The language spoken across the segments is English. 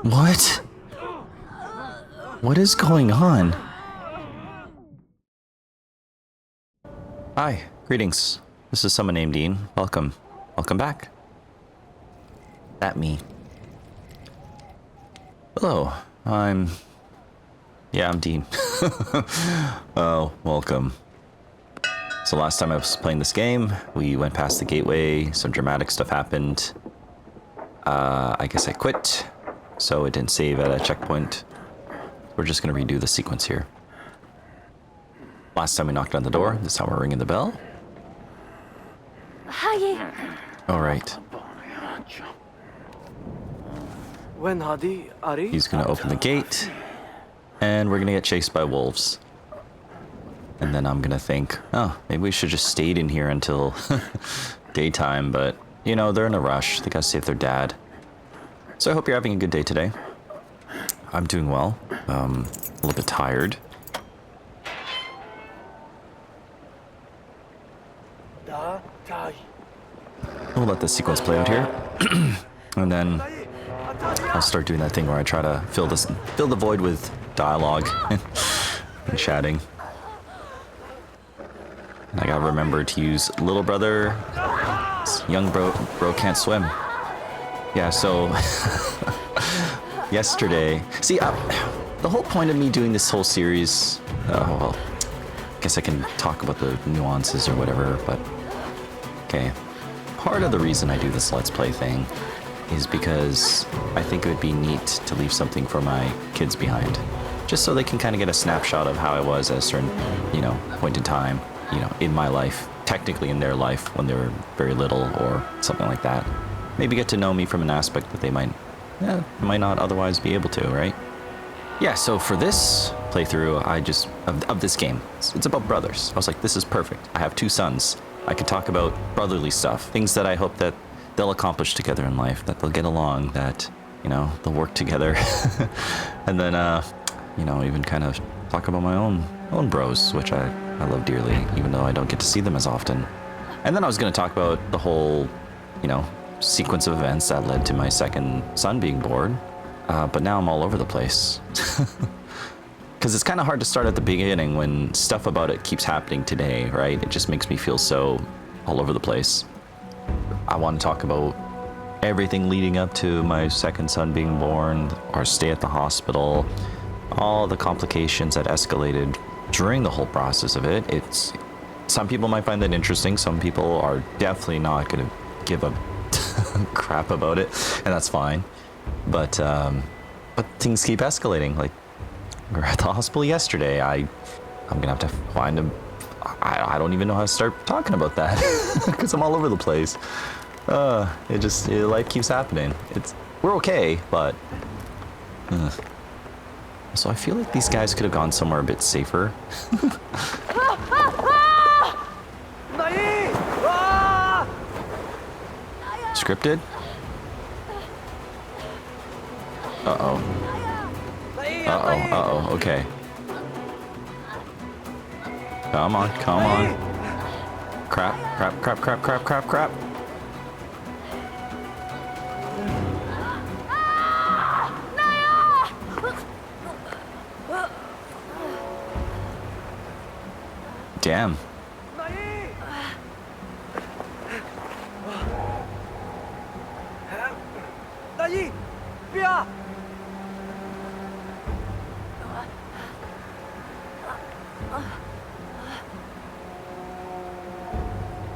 What? What is going on? Hi, greetings. This is SomeoneNamedDean. Welcome. Welcome back. That me. Hello, I'm Dean. Oh, welcome. So last time I was playing this game, we went past the gateway, some dramatic stuff happened. I guess I quit, so it didn't save at a checkpoint. We're just gonna redo the sequence here. Last time we knocked on the door, this time we're ringing the bell. Hi. Alright. He's gonna open the gate, and we're gonna get chased by wolves. And then I'm gonna think, oh, maybe we should just stayed in here until daytime, but, you know, they're in a rush. They gotta save their dad. So I hope you're having a good day today. I'm doing well. A little bit tired. We'll let the sequence play out here. And then I'll start doing that thing where I try to fill the void with dialogue and chatting. And I gotta remember to use little brother, young bro can't swim. Yeah, so yesterday, see, the whole point of me doing this whole series, well, I guess I can talk about the nuances or whatever, but okay. Part of the reason I do this Let's Play thing is because I think it would be neat to leave something for my kids behind. Just so they can kind of get a snapshot of how I was at a certain, you know, point in time, you know, in my life, technically in their life when they were very little or something like that. Maybe get to know me from an aspect that they might not otherwise be able to, right? Yeah, so for this playthrough, of this game, it's about brothers. I was like, this is perfect. I have two sons. I could talk about brotherly stuff, things that I hope that they'll accomplish together in life, that they'll get along, that, you know, they'll work together. And then, you know, even kind of talk about my own bros, which I love dearly, even though I don't get to see them as often. And then I was going to talk about the whole, you know, sequence of events that led to my second son being born. But now I'm all over the place. Because it's kind of hard to start at the beginning when stuff about it keeps happening today, right? It just makes me feel so all over the place. I want to talk about everything leading up to my second son being born, our stay at the hospital, all the complications that escalated during the whole process of it. Some people might find that interesting. Some people are definitely not going to give a crap about it, and that's fine. But things keep escalating. Like, we were at the hospital yesterday. I'm gonna have to find him. I don't even know how to start talking about that because I'm all over the place. Life keeps happening. We're okay, but so I feel like these guys could have gone somewhere a bit safer. Scripted? Uh-oh, okay. Come on. Crap. Damn.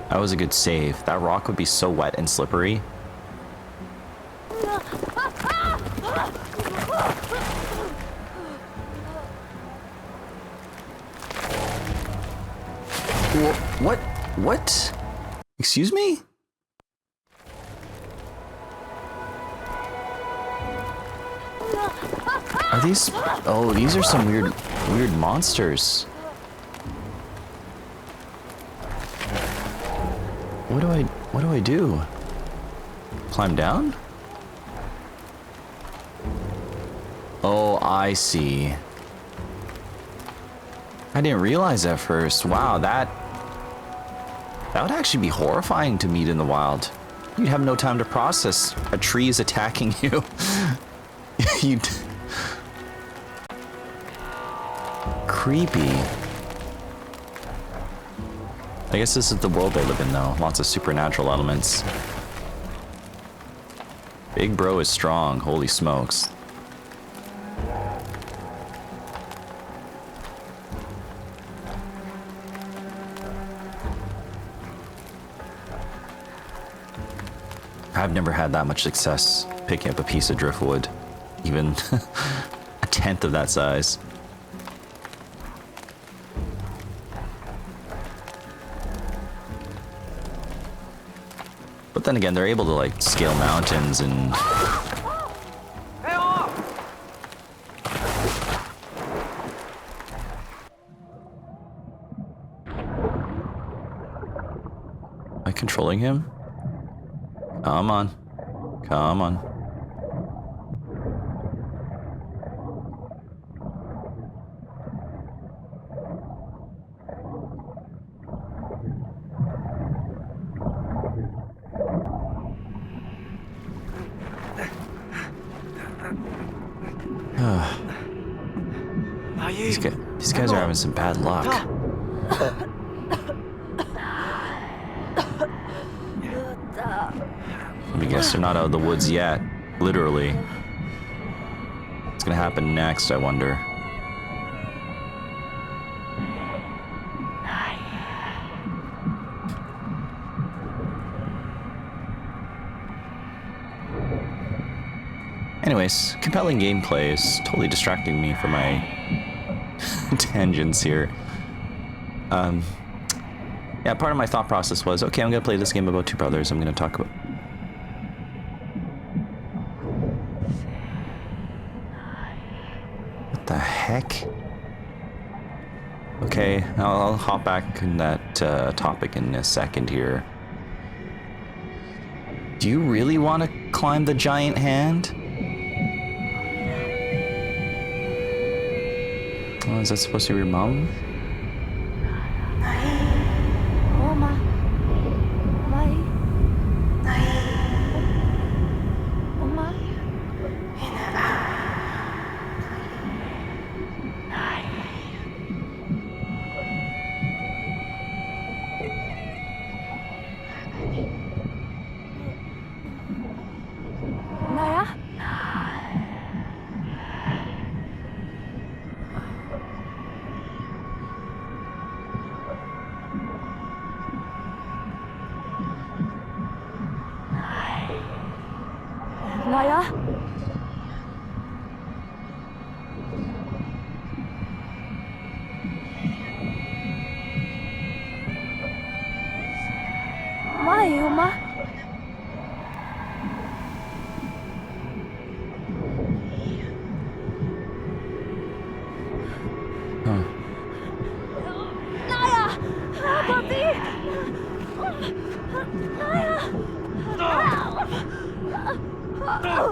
That was a good save. That rock would be so wet and slippery. What? Excuse me? Are these... Oh, these are some weird monsters. What do I do? Climb down? Oh, I see. I didn't realize at first. Wow, that would actually be horrifying to meet in the wild. You'd have no time to process. A tree is attacking you. You'd... Creepy. I guess this is the world they live in, though. Lots of supernatural elements. Big bro is strong. Holy smokes. I've never had that much success picking up a piece of driftwood. Even a tenth of that size. But then again, they're able to like scale mountains and... Am I controlling him? Come on. Come on. These guys are having some bad luck. I guess they're not out of the woods yet. Literally. What's gonna happen next, I wonder? Anyways, compelling gameplay is totally distracting me from my tangents here. Yeah, part of my thought process was, okay, I'm gonna play this game about two brothers. I'm gonna talk about... What the heck? Okay, I'll hop back in that topic in a second here. Do you really want to climb the giant hand? Oh, is that supposed to be your mom?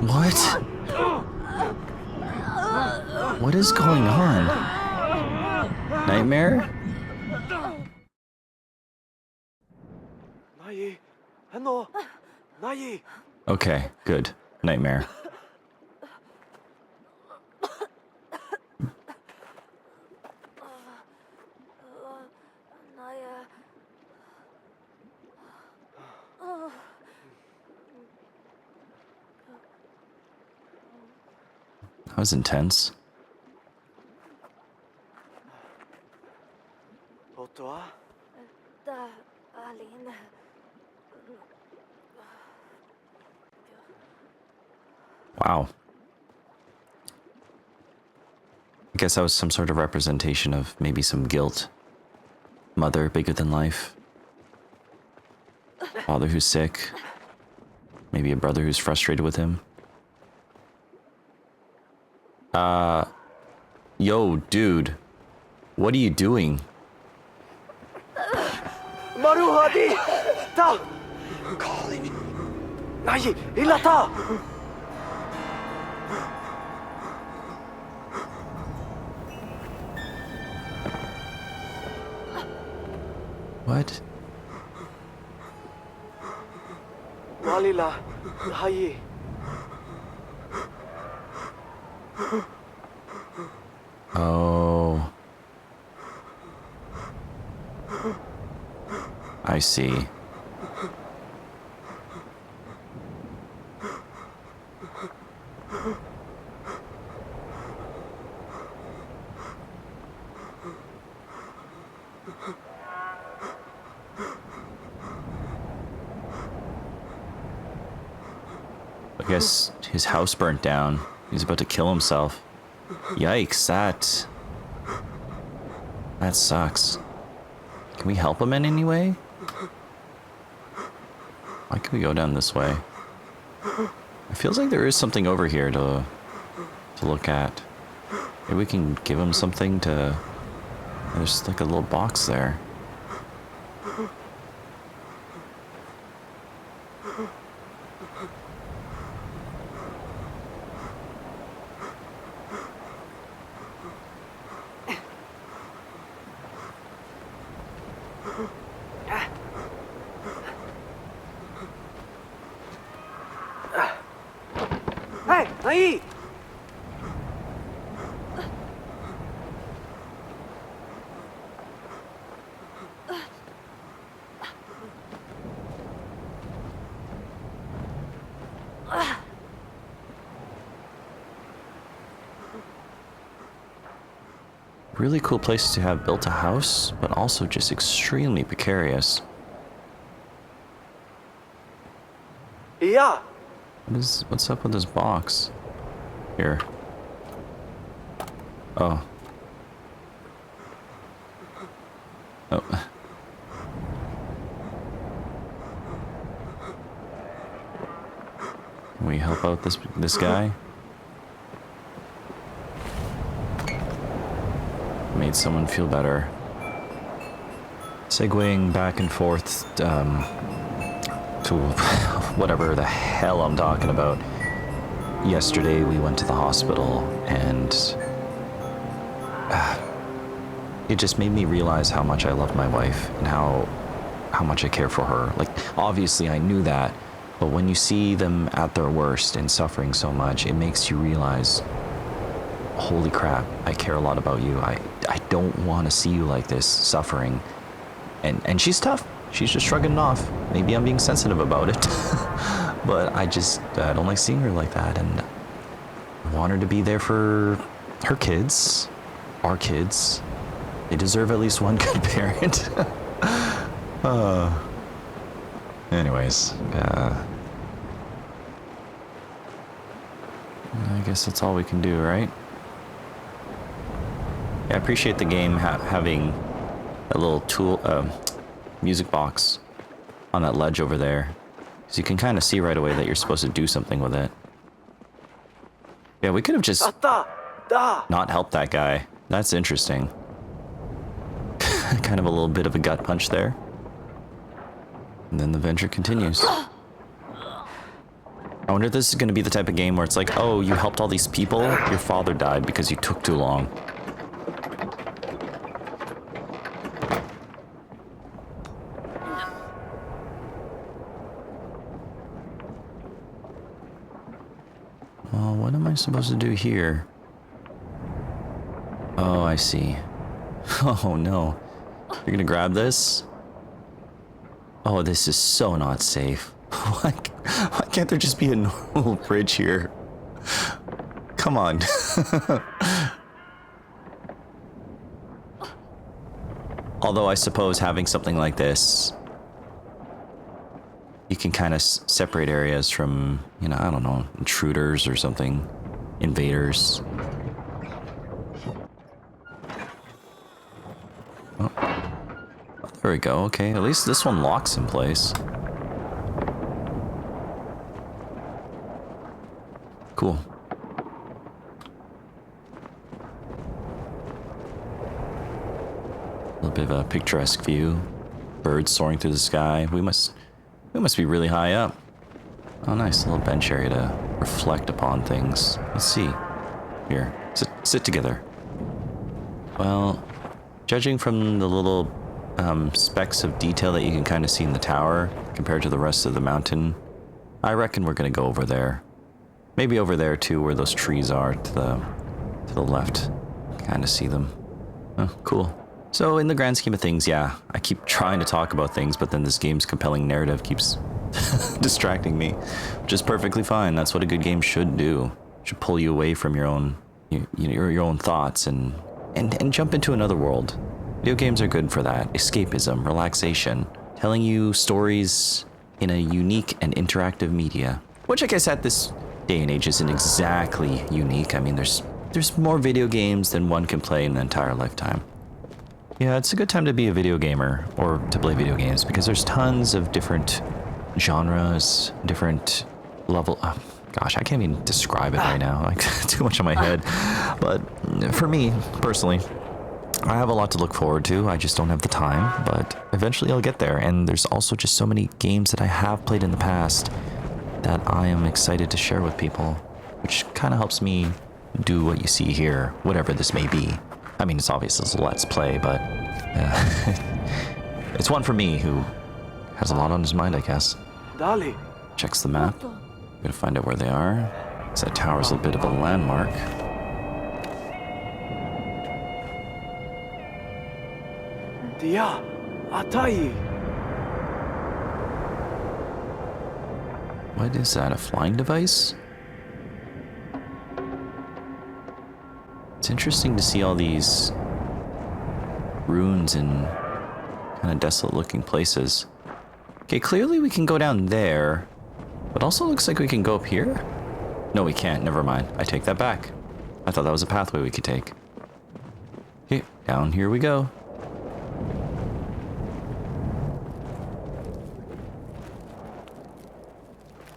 What? What is going on? Nightmare? Okay, good. Nightmare. That was intense. Wow. I guess that was some sort of representation of maybe some guilt. Mother bigger than life. Father who's sick. Maybe a brother who's frustrated with him. Yo, dude. What are you doing? Maruhadi! Ta! Calling. Nahi, ilata! What? Walila. Hayi. Oh. I see. I guess his house burnt down. He's about to kill himself. Yikes, that sucks. Can we help him in any way? Why can we go down this way? It feels like there is something over here to look at. Maybe we can give him something to... There's like a little box there. Hey, Nai! Really cool place to have built a house, but also just extremely precarious. Yeah. What's up with this box? Here. Oh. Oh. Can we help out this guy? Made someone feel better. Segueing back and forth to whatever the hell I'm talking about. Yesterday we went to the hospital and it just made me realize how much I love my wife and how much I care for her. Like, obviously I knew that, but when you see them at their worst and suffering so much, it makes you realize, holy crap, I care a lot about you. I don't want to see you like this, suffering. And she's tough. She's just shrugging it off. Maybe I'm being sensitive about it. But I don't like seeing her like that. And I want her to be there for her kids, our kids. They deserve at least one good parent. Anyways, I guess that's all we can do, right? Yeah, I appreciate the game having a little music box on that ledge over there, because you can kind of see right away that you're supposed to do something with it. Yeah, we could have just not helped that guy. That's interesting. Kind of a little bit of a gut punch there. And then the venture continues. I wonder if this is going to be the type of game where it's like, oh, you helped all these people, your father died because you took too long. Well, what am I supposed to do here? Oh, I see. Oh no. You're gonna grab this? Oh, this is so not safe. Why can't there just be a normal bridge here? Come on. Although I suppose having something like this, you can kind of separate areas from, you know, I don't know, intruders or something, invaders. Oh. There we go. Okay, at least this one locks in place. Cool. A little bit of a picturesque view. Birds soaring through the sky. We must be really high up. Oh, nice little bench area to reflect upon things. Let's see. Here, sit together. Well, judging from the little specks of detail that you can kind of see in the tower compared to the rest of the mountain, I reckon we're gonna go over there. Maybe over there too, where those trees are to the left. Kind of see them. Oh, cool. So in the grand scheme of things, yeah, I keep trying to talk about things, but then this game's compelling narrative keeps distracting me, which is perfectly fine. That's what a good game should do. It should pull you away from your own, your own thoughts and jump into another world. Video games are good for that. Escapism, relaxation, telling you stories in a unique and interactive media, which I guess at this day and age isn't exactly unique. I mean, there's more video games than one can play in an entire lifetime. Yeah, it's a good time to be a video gamer or to play video games because there's tons of different genres, different level. Gosh, I can't even describe it right now. Like too much in my head. But for me personally, I have a lot to look forward to. I just don't have the time, but eventually I'll get there. And there's also just so many games that I have played in the past that I am excited to share with people, which kind of helps me do what you see here, whatever this may be. I mean, it's obvious it's a Let's Play, but it's one for me who has a lot on his mind, I guess. Dali. Checks the map. Gotta find out where they are. So that tower's a bit of a landmark. Dia. Atai. What is that, a flying device? It's interesting to see all these ruins in kind of desolate looking places. Okay, clearly we can go down there, but also looks like we can go up here. No, we can't. Never mind. I take that back. I thought that was a pathway we could take. Okay, down here we go.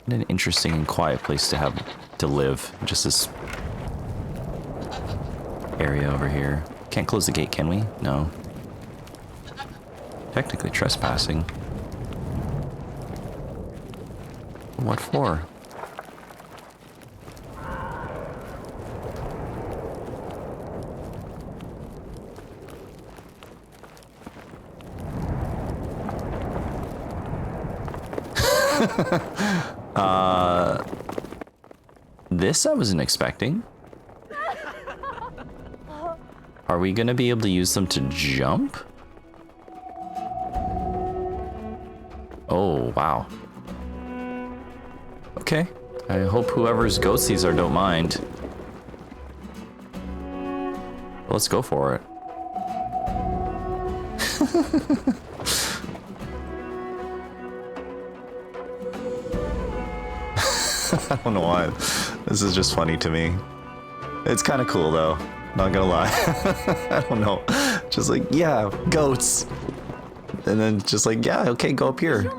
What an interesting and quiet place to have to live. Just this area over here. Can't close the gate, can we? No. Technically trespassing. What for? This I wasn't expecting. Are we gonna be able to use them to jump? Oh, wow. Okay. I hope whoever's ghosts these are don't mind. Let's go for it. I don't know why. This is just funny to me. It's kind of cool though. Not gonna lie. I don't know. Just like, yeah, goats. And then just like, yeah, okay, go up here.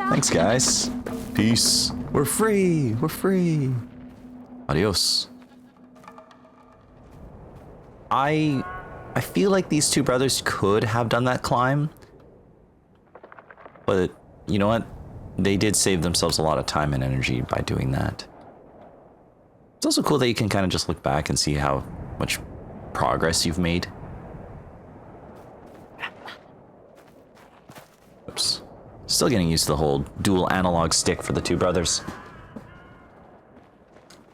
Thanks, guys. Peace. We're free. We're free. Adios. I feel like these two brothers could have done that climb. But you know what? They did save themselves a lot of time and energy by doing that. It's also cool that you can kind of just look back and see how much progress you've made. Oops. Still getting used to the whole dual analog stick for the two brothers.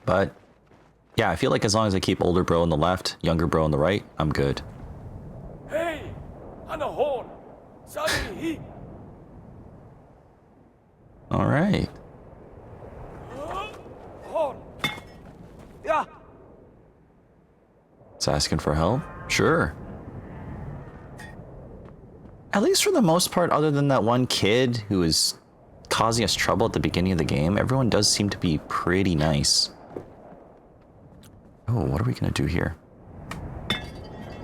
But yeah, I feel like as long as I keep older bro on the left, younger bro on the right, I'm good. Hey, on the horn. Sorry. All right. Horn. Yeah. It's asking for help? Sure. At least for the most part, other than that one kid who was causing us trouble at the beginning of the game, everyone does seem to be pretty nice. Oh, what are we gonna do here?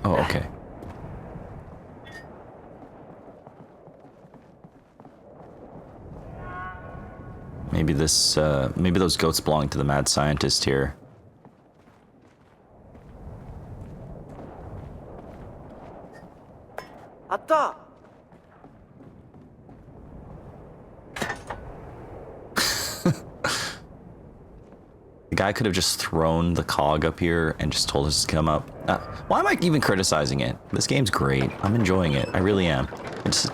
Oh, okay. Maybe this, maybe those goats belong to the mad scientist here. Atta. The guy could have just thrown the cog up here and just told us to come up. Why am I even criticizing it? This game's great. I'm enjoying it. I really am. It's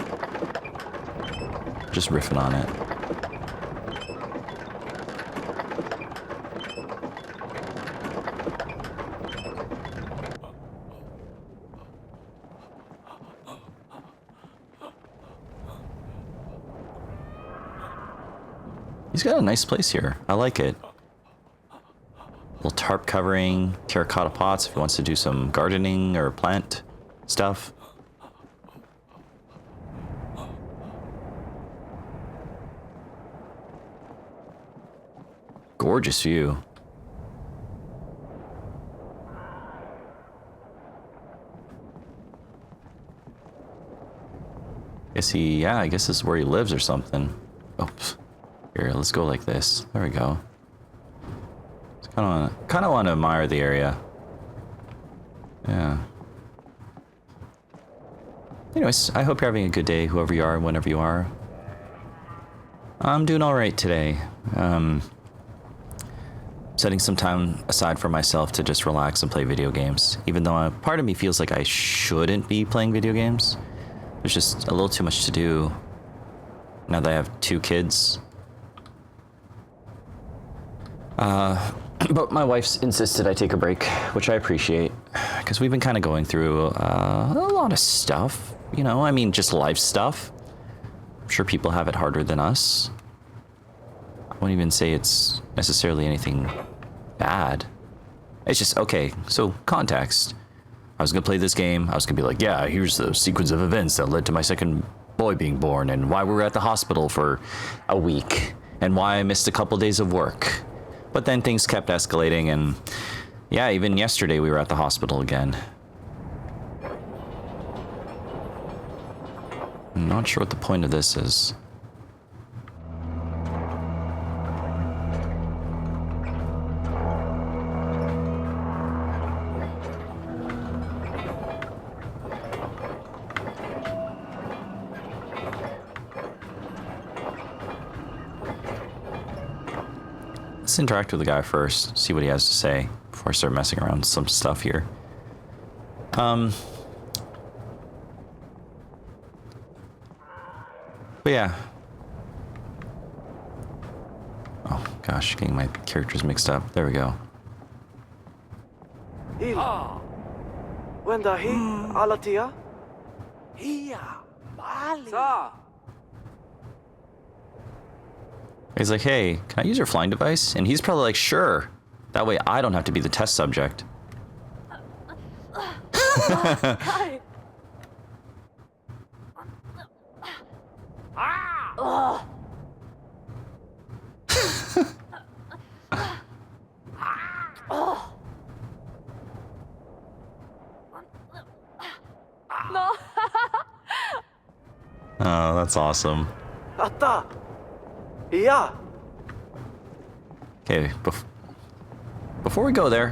just riffing on it. He's got a nice place here. I like it. Little tarp covering, terracotta pots if he wants to do some gardening or plant stuff. Gorgeous view. I guess this is where he lives or something. Oh, here, let's go like this. There we go. Kind of want to admire the area. Yeah. Anyways, I hope you're having a good day, whoever you are, whenever you are. I'm doing all right today. Setting some time aside for myself to just relax and play video games. Even though a part of me feels like I shouldn't be playing video games. There's just a little too much to do now that I have 2 kids. But my wife's insisted I take a break, which I appreciate, because we've been kind of going through a lot of stuff, you know, I mean, just life stuff. I'm sure people have it harder than us. I won't even say it's necessarily anything bad. It's just, okay, so context. I was going to play this game. I was going to be like, yeah, here's the sequence of events that led to my second boy being born and why we were at the hospital for a week and why I missed a couple days of work. But then things kept escalating and yeah, even yesterday we were at the hospital again. I'm not sure what the point of this is. Let's interact with the guy first, see what he has to say before I start messing around with some stuff here. But yeah. Oh gosh, getting my characters mixed up. There we go. When he alatia? Sa. He's like, hey, can I use your flying device? And he's probably like, sure. That way I don't have to be the test subject. No. Oh, that's awesome. Atta. Yeah. Okay, before we go there,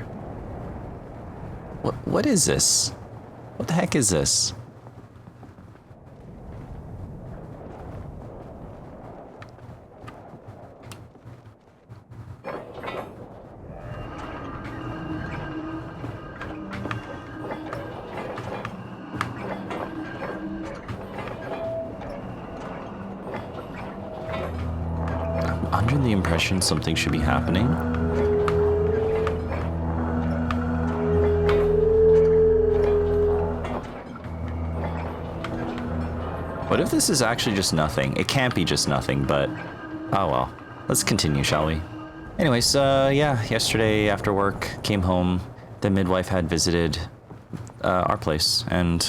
what is this? What the heck is this? Under the impression something should be happening. What if this is actually just nothing? It can't be just nothing, but oh well. Let's continue, shall we? Anyways, yeah, yesterday after work, came home. The midwife had visited our place, and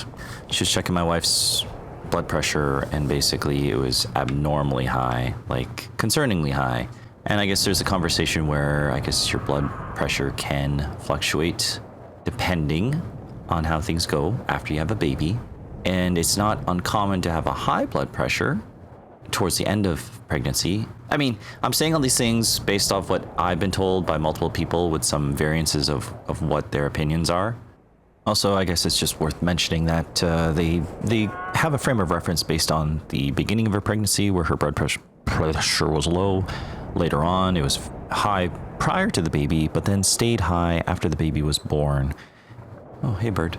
she was checking my wife's blood pressure, and basically it was abnormally high, like concerningly high. And I guess there's a conversation where I guess your blood pressure can fluctuate depending on how things go after you have a baby. And it's not uncommon to have a high blood pressure towards the end of pregnancy. I mean, I'm saying all these things based off what I've been told by multiple people with some variances of what their opinions are. Also, I guess it's just worth mentioning that they have a frame of reference based on the beginning of her pregnancy where her blood pressure was low. Later on, it was high prior to the baby, but then stayed high after the baby was born. Oh, hey, bird.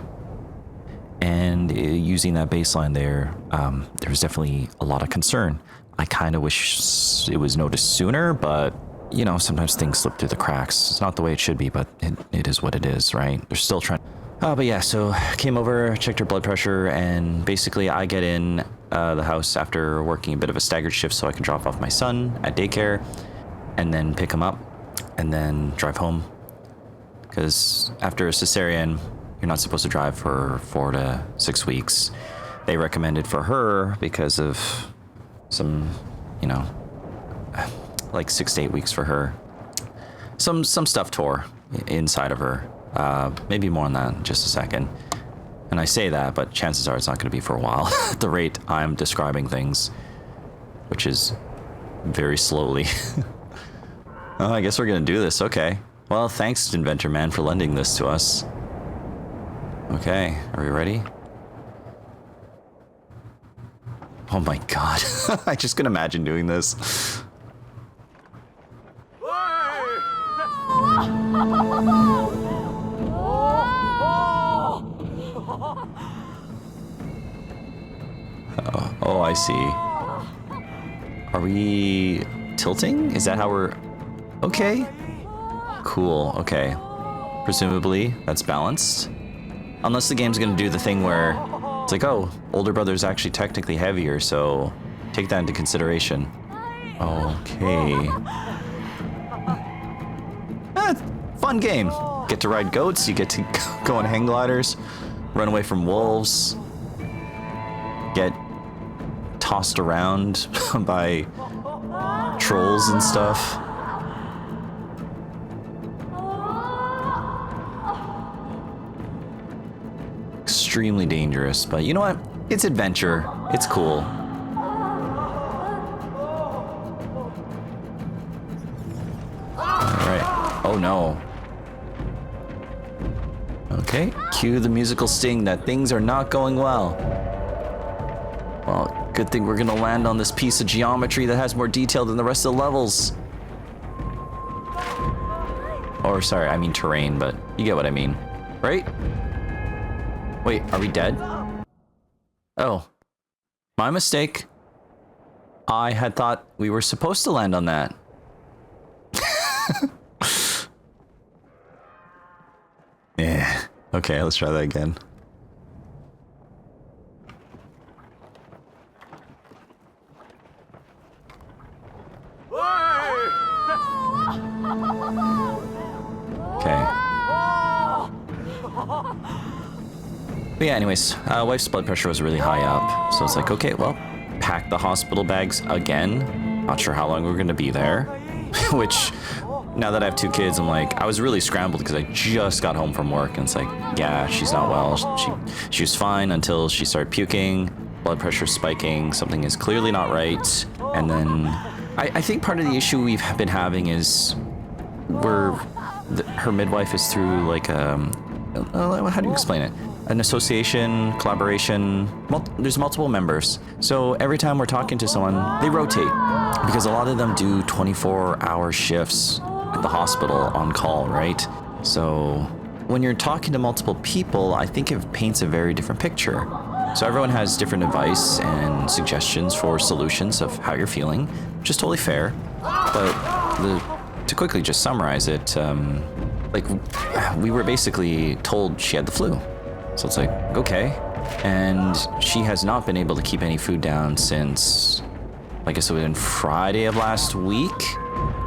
And using that baseline there, there was definitely a lot of concern. I kind of wish it was noticed sooner, but, you know, sometimes things slip through the cracks. It's not the way it should be, but it is what it is, right? They're still trying... But yeah, so came over, checked her blood pressure, and basically I get in the house after working a bit of a staggered shift so I can drop off my son at daycare and then pick him up and then drive home. Because after a cesarean, you're not supposed to drive for 4 to 6 weeks. They recommended for her because of some, you know, like 6 to 8 weeks for her. Some stuff tore inside of her. Maybe more on that in just a second. And I say that, but chances are it's not going to be for a while at the rate I'm describing things, which is very slowly. Oh, I guess we're going to do this. Okay. Well, thanks, Inventor Man, for lending this to us. Okay, are we ready? Oh my god. I just can imagine doing this. Oh, I see. Are we tilting? Is that how we're... Okay. Cool, okay. Presumably, that's balanced. Unless the game's gonna do the thing where it's like, oh, older brother's actually technically heavier, so take that into consideration. Okay. Fun game. Get to ride goats, you get to go on hang gliders, run away from wolves, get tossed around by trolls and stuff. Extremely dangerous, but you know what? It's adventure. It's cool. Alright. Oh no. Okay, cue the musical sting that things are not going well. Well, good thing we're gonna land on this piece of geometry that has more detail than the rest of the levels. Or, sorry, I mean terrain, but you get what I mean. Right? Wait, are we dead? Oh. My mistake. I had thought we were supposed to land on that. Yeah. Okay, let's try that again. Okay. But yeah, anyways, wife's blood pressure was really high up, so it's like, okay, well, pack the hospital bags again. Not sure how long we're gonna be there. Which, now that I have 2 kids, I'm like, I was really scrambled because I just got home from work, and it's like, yeah, she's not well. She was fine until she started puking, blood pressure spiking, something is clearly not right. And then, I think part of the issue we've been having is her midwife is through like how do you explain it? An association, collaboration, there's multiple members. So every time we're talking to someone, they rotate because a lot of them do 24-hour shifts at the hospital on call, right? So when you're talking to multiple people, I think it paints a very different picture. So everyone has different advice and suggestions for solutions of how you're feeling, which is totally fair. But to quickly just summarize it, like we were basically told she had the flu. So it's like, okay. And she has not been able to keep any food down since, I guess it was Friday of last week.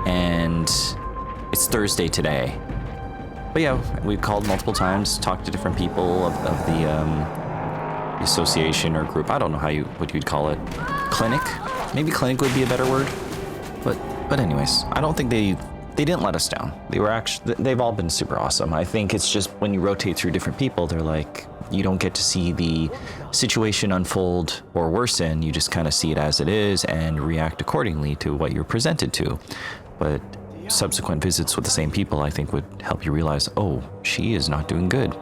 And it's Thursday today. But yeah, we've called multiple times, talked to different people of the association or group. I don't know what you'd call it. Clinic? Maybe clinic would be a better word. But anyways, I don't think they didn't let us down. They've all been super awesome. I think it's just when you rotate through different people, they're like, you don't get to see the situation unfold or worsen. You just kind of see it as it is and react accordingly to what you're presented to. But subsequent visits with the same people, I think, would help you realize, oh, she is not doing good.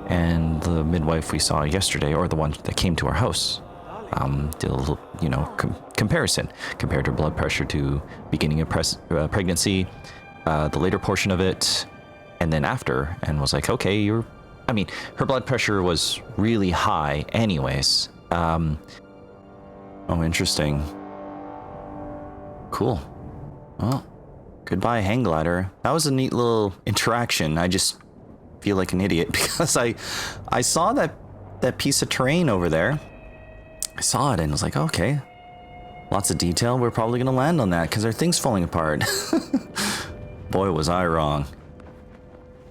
And the midwife we saw yesterday, or the one that came to our house, did a little, comparison. Compared her blood pressure to beginning of pregnancy, the later portion of it, and then after, and was like, okay, her blood pressure was really high anyways. Oh, interesting. Cool. Well, goodbye, hang glider. That was a neat little interaction. I just feel like an idiot because I saw that piece of terrain over there. I saw it and was like, okay, lots of detail. We're probably gonna land on that because our thing's falling apart. Boy, was I wrong.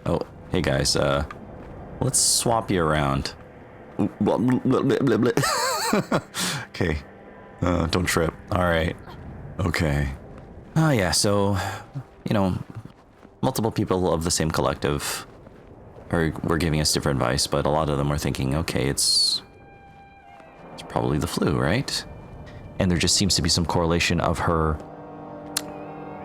Oh, hey guys, let's swap you around. Okay, don't trip. All right. Okay. Oh yeah, so, you know, multiple people of the same collective were giving us different advice, but a lot of them were thinking, okay, it's probably the flu, right? And there just seems to be some correlation of her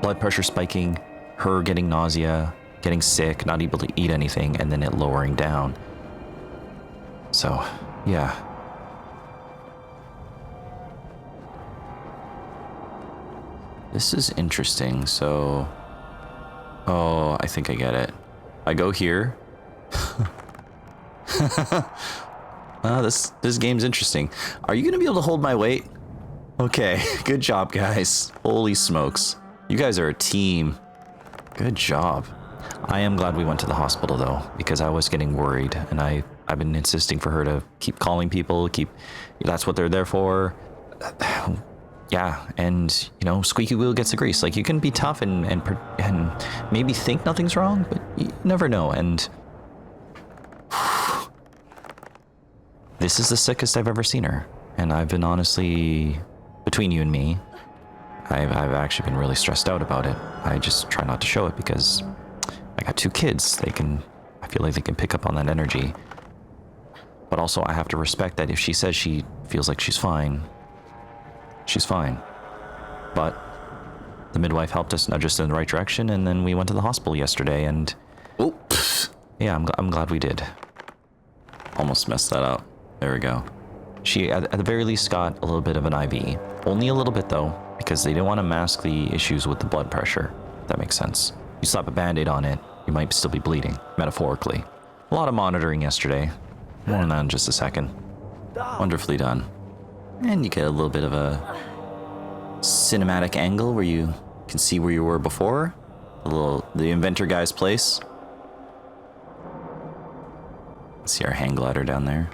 blood pressure spiking, her getting nausea, getting sick, not able to eat anything, and then it lowering down. So, yeah. This is interesting. So, oh, I think I get it. I go here. This game's interesting. Are you gonna be able to hold my weight? Okay, good job, guys. Holy smokes. You guys are a team. Good job. I am glad we went to the hospital though, because I was getting worried, and I've been insisting for her to keep calling people, that's what they're there for. Yeah, and you know, squeaky wheel gets the grease. Like, you can be tough and maybe think nothing's wrong, but you never know. And this is the sickest I've ever seen her, and I've been honestly, between you and me, I've actually been really stressed out about it. I just try not to show it because I got 2 kids. I feel like they can pick up on that energy. But also I have to respect that if she says she feels like she's fine, she's fine. But the midwife helped us nudge us in the right direction, and then we went to the hospital yesterday, and oops. Yeah, I'm glad we did. Almost messed that up. There we go. She, at the very least, got a little bit of an IV. Only a little bit, though, because they didn't want to mask the issues with the blood pressure. If that makes sense. You slap a Band-Aid on it, you might still be bleeding, metaphorically. A lot of monitoring yesterday. More on that in just a second. Wonderfully done. And you get a little bit of a cinematic angle where you can see where you were before. The inventor guy's place. Let's see our hang glider down there.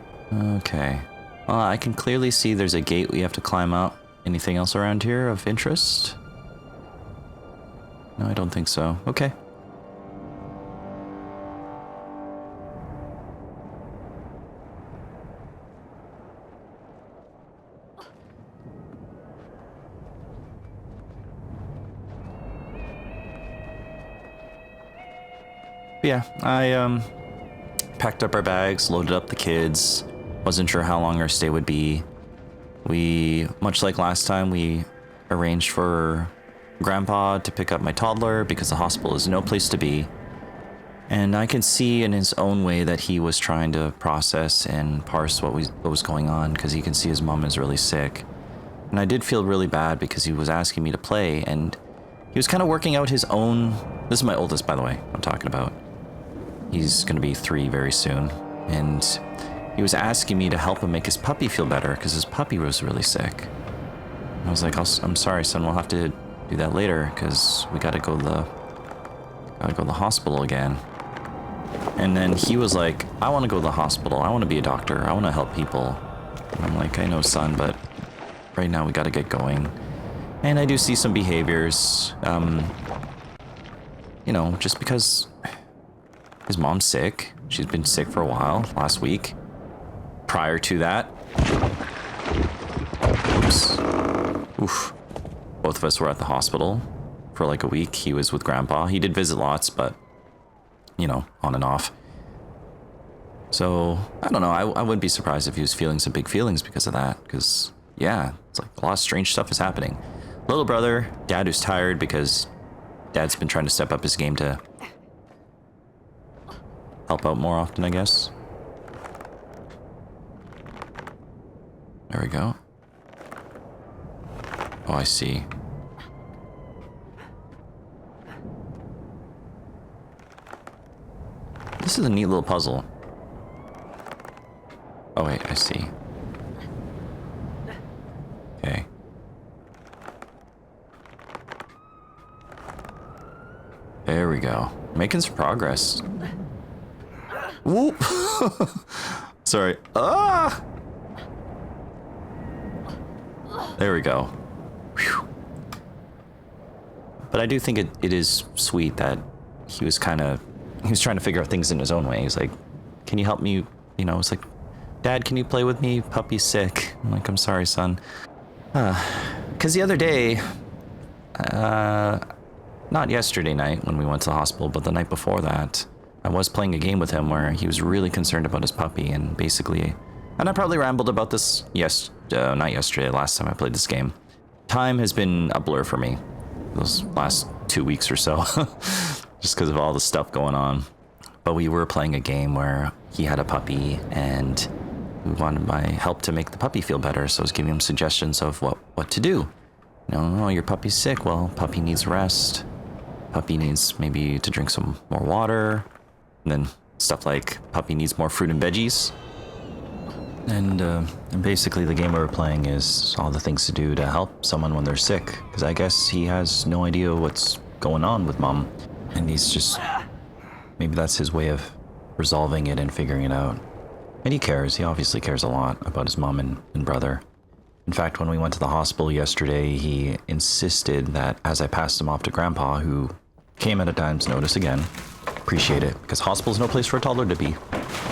Okay. Well, I can clearly see there's a gate we have to climb up. Anything else around here of interest? No, I don't think so. Okay. Yeah, I packed up our bags, loaded up the kids. Wasn't sure how long our stay would be. We, much like last time, we arranged for Grandpa to pick up my toddler because the hospital is no place to be. And I can see in his own way that he was trying to process and parse what was going on, because he can see his mom is really sick. And I did feel really bad because he was asking me to play, and he was kind of working out his own... This is my oldest, by the way, I'm talking about. He's going to be 3 very soon. And he was asking me to help him make his puppy feel better because his puppy was really sick. And I was like, I'm sorry, son, we'll have to do that later because we got to go to the hospital again. And then he was like, I want to go to the hospital. I want to be a doctor. I want to help people. And I'm like, I know, son, but right now we got to get going. And I do see some behaviors, you know, just because his mom's sick. She's been sick for a while, last week. Prior to that, oops. Oof. Both of us were at the hospital for like a week. He was with Grandpa. He did visit lots, but, you know, on and off. So, I don't know. I wouldn't be surprised if he was feeling some big feelings because of that. Because, yeah, it's like a lot of strange stuff is happening. Little brother, dad who's tired because dad's been trying to step up his game to help out more often, I guess. There we go. Oh, I see. This is a neat little puzzle. Oh wait, I see. Okay. There we go. Making some progress. Whoop! Sorry. Ah! There we go. Whew. But I do think it is sweet that he was trying to figure out things in his own way. He's like, can you help me? You know, it's like, Dad, can you play with me? Puppy's sick. I'm like, I'm sorry, son. Because the other day, not yesterday night when we went to the hospital, but the night before that, I was playing a game with him where he was really concerned about his puppy, and basically, and I probably rambled about this, not yesterday, last time I played this game. Time has been a blur for me those last 2 weeks or so, just because of all the stuff going on. But we were playing a game where he had a puppy, and we wanted my help to make the puppy feel better, so I was giving him suggestions of what to do. You know, oh, your puppy's sick. Well, puppy needs rest. Puppy needs maybe to drink some more water. And then stuff like puppy needs more fruit and veggies. And basically the game we were playing is all the things to do to help someone when they're sick. Because I guess he has no idea what's going on with Mom. And he's just... maybe that's his way of resolving it and figuring it out. And he cares. He obviously cares a lot about his mom and brother. In fact, when we went to the hospital yesterday, he insisted that as I passed him off to Grandpa, who came at a time's notice again, appreciate it, because hospital's no place for a toddler to be,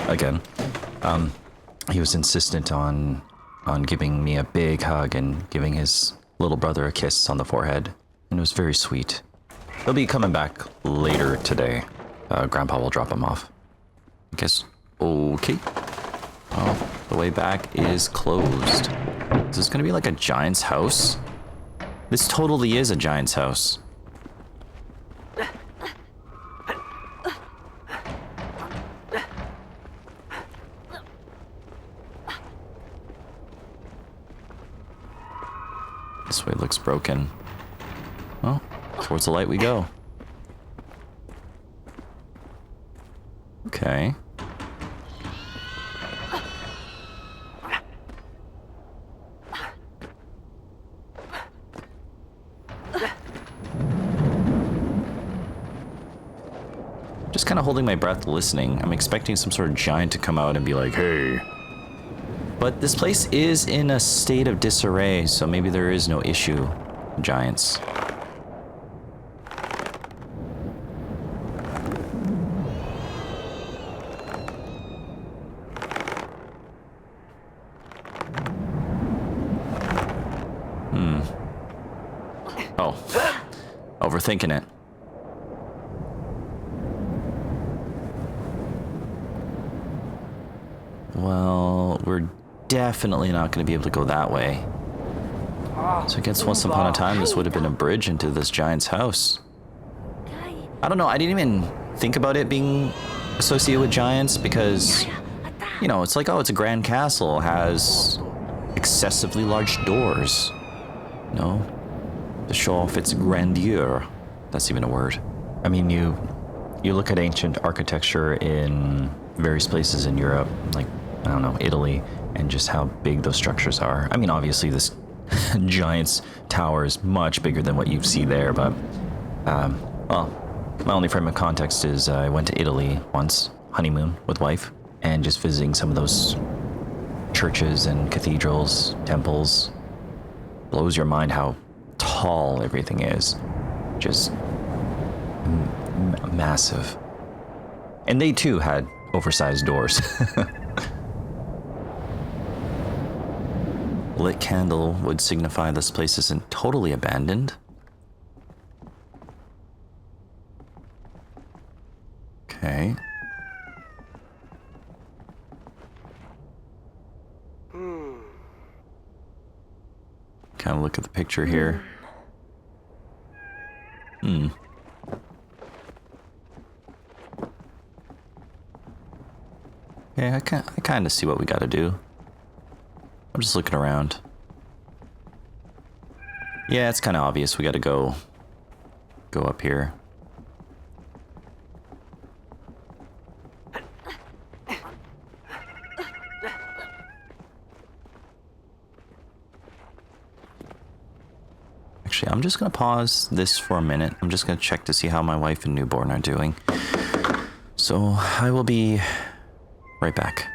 again. He was insistent on giving me a big hug and giving his little brother a kiss on the forehead, and it was very sweet. He'll be coming back later today. Grandpa will drop him off. I guess, okay. Oh, the way back is closed. Is this gonna be like a giant's house? This totally is a giant's house. This way looks broken. Well, towards the light we go. Okay. Just kind of holding my breath listening. I'm expecting some sort of giant to come out and be like, hey. But this place is in a state of disarray, so maybe there is no issue with giants. Oh, overthinking it. Well, we're definitely not going to be able to go that way. So I guess once upon a time this would have been a bridge into this giant's house. I don't know, I didn't even think about it being associated with giants because, you know, it's like, oh, it's a grand castle, it has excessively large doors, you know, to show off its grandeur. That's even a word. I mean, you look at ancient architecture in various places in Europe, like, I don't know, Italy, and just how big those structures are. I mean, obviously this giant's tower is much bigger than what you see there, but, well, my only frame of context is I went to Italy once, honeymoon with wife, and just visiting some of those churches and cathedrals, temples, blows your mind how tall everything is. Just massive. And they too had oversized doors. Lit candle would signify this place isn't totally abandoned. Okay. Kind of look at the picture here. Okay, I kind of see what we gotta do. I'm just looking around. Yeah, it's kind of obvious. We gotta go up here. Actually, I'm just gonna pause this for a minute. I'm just gonna check to see how my wife and newborn are doing. So I will be Right back.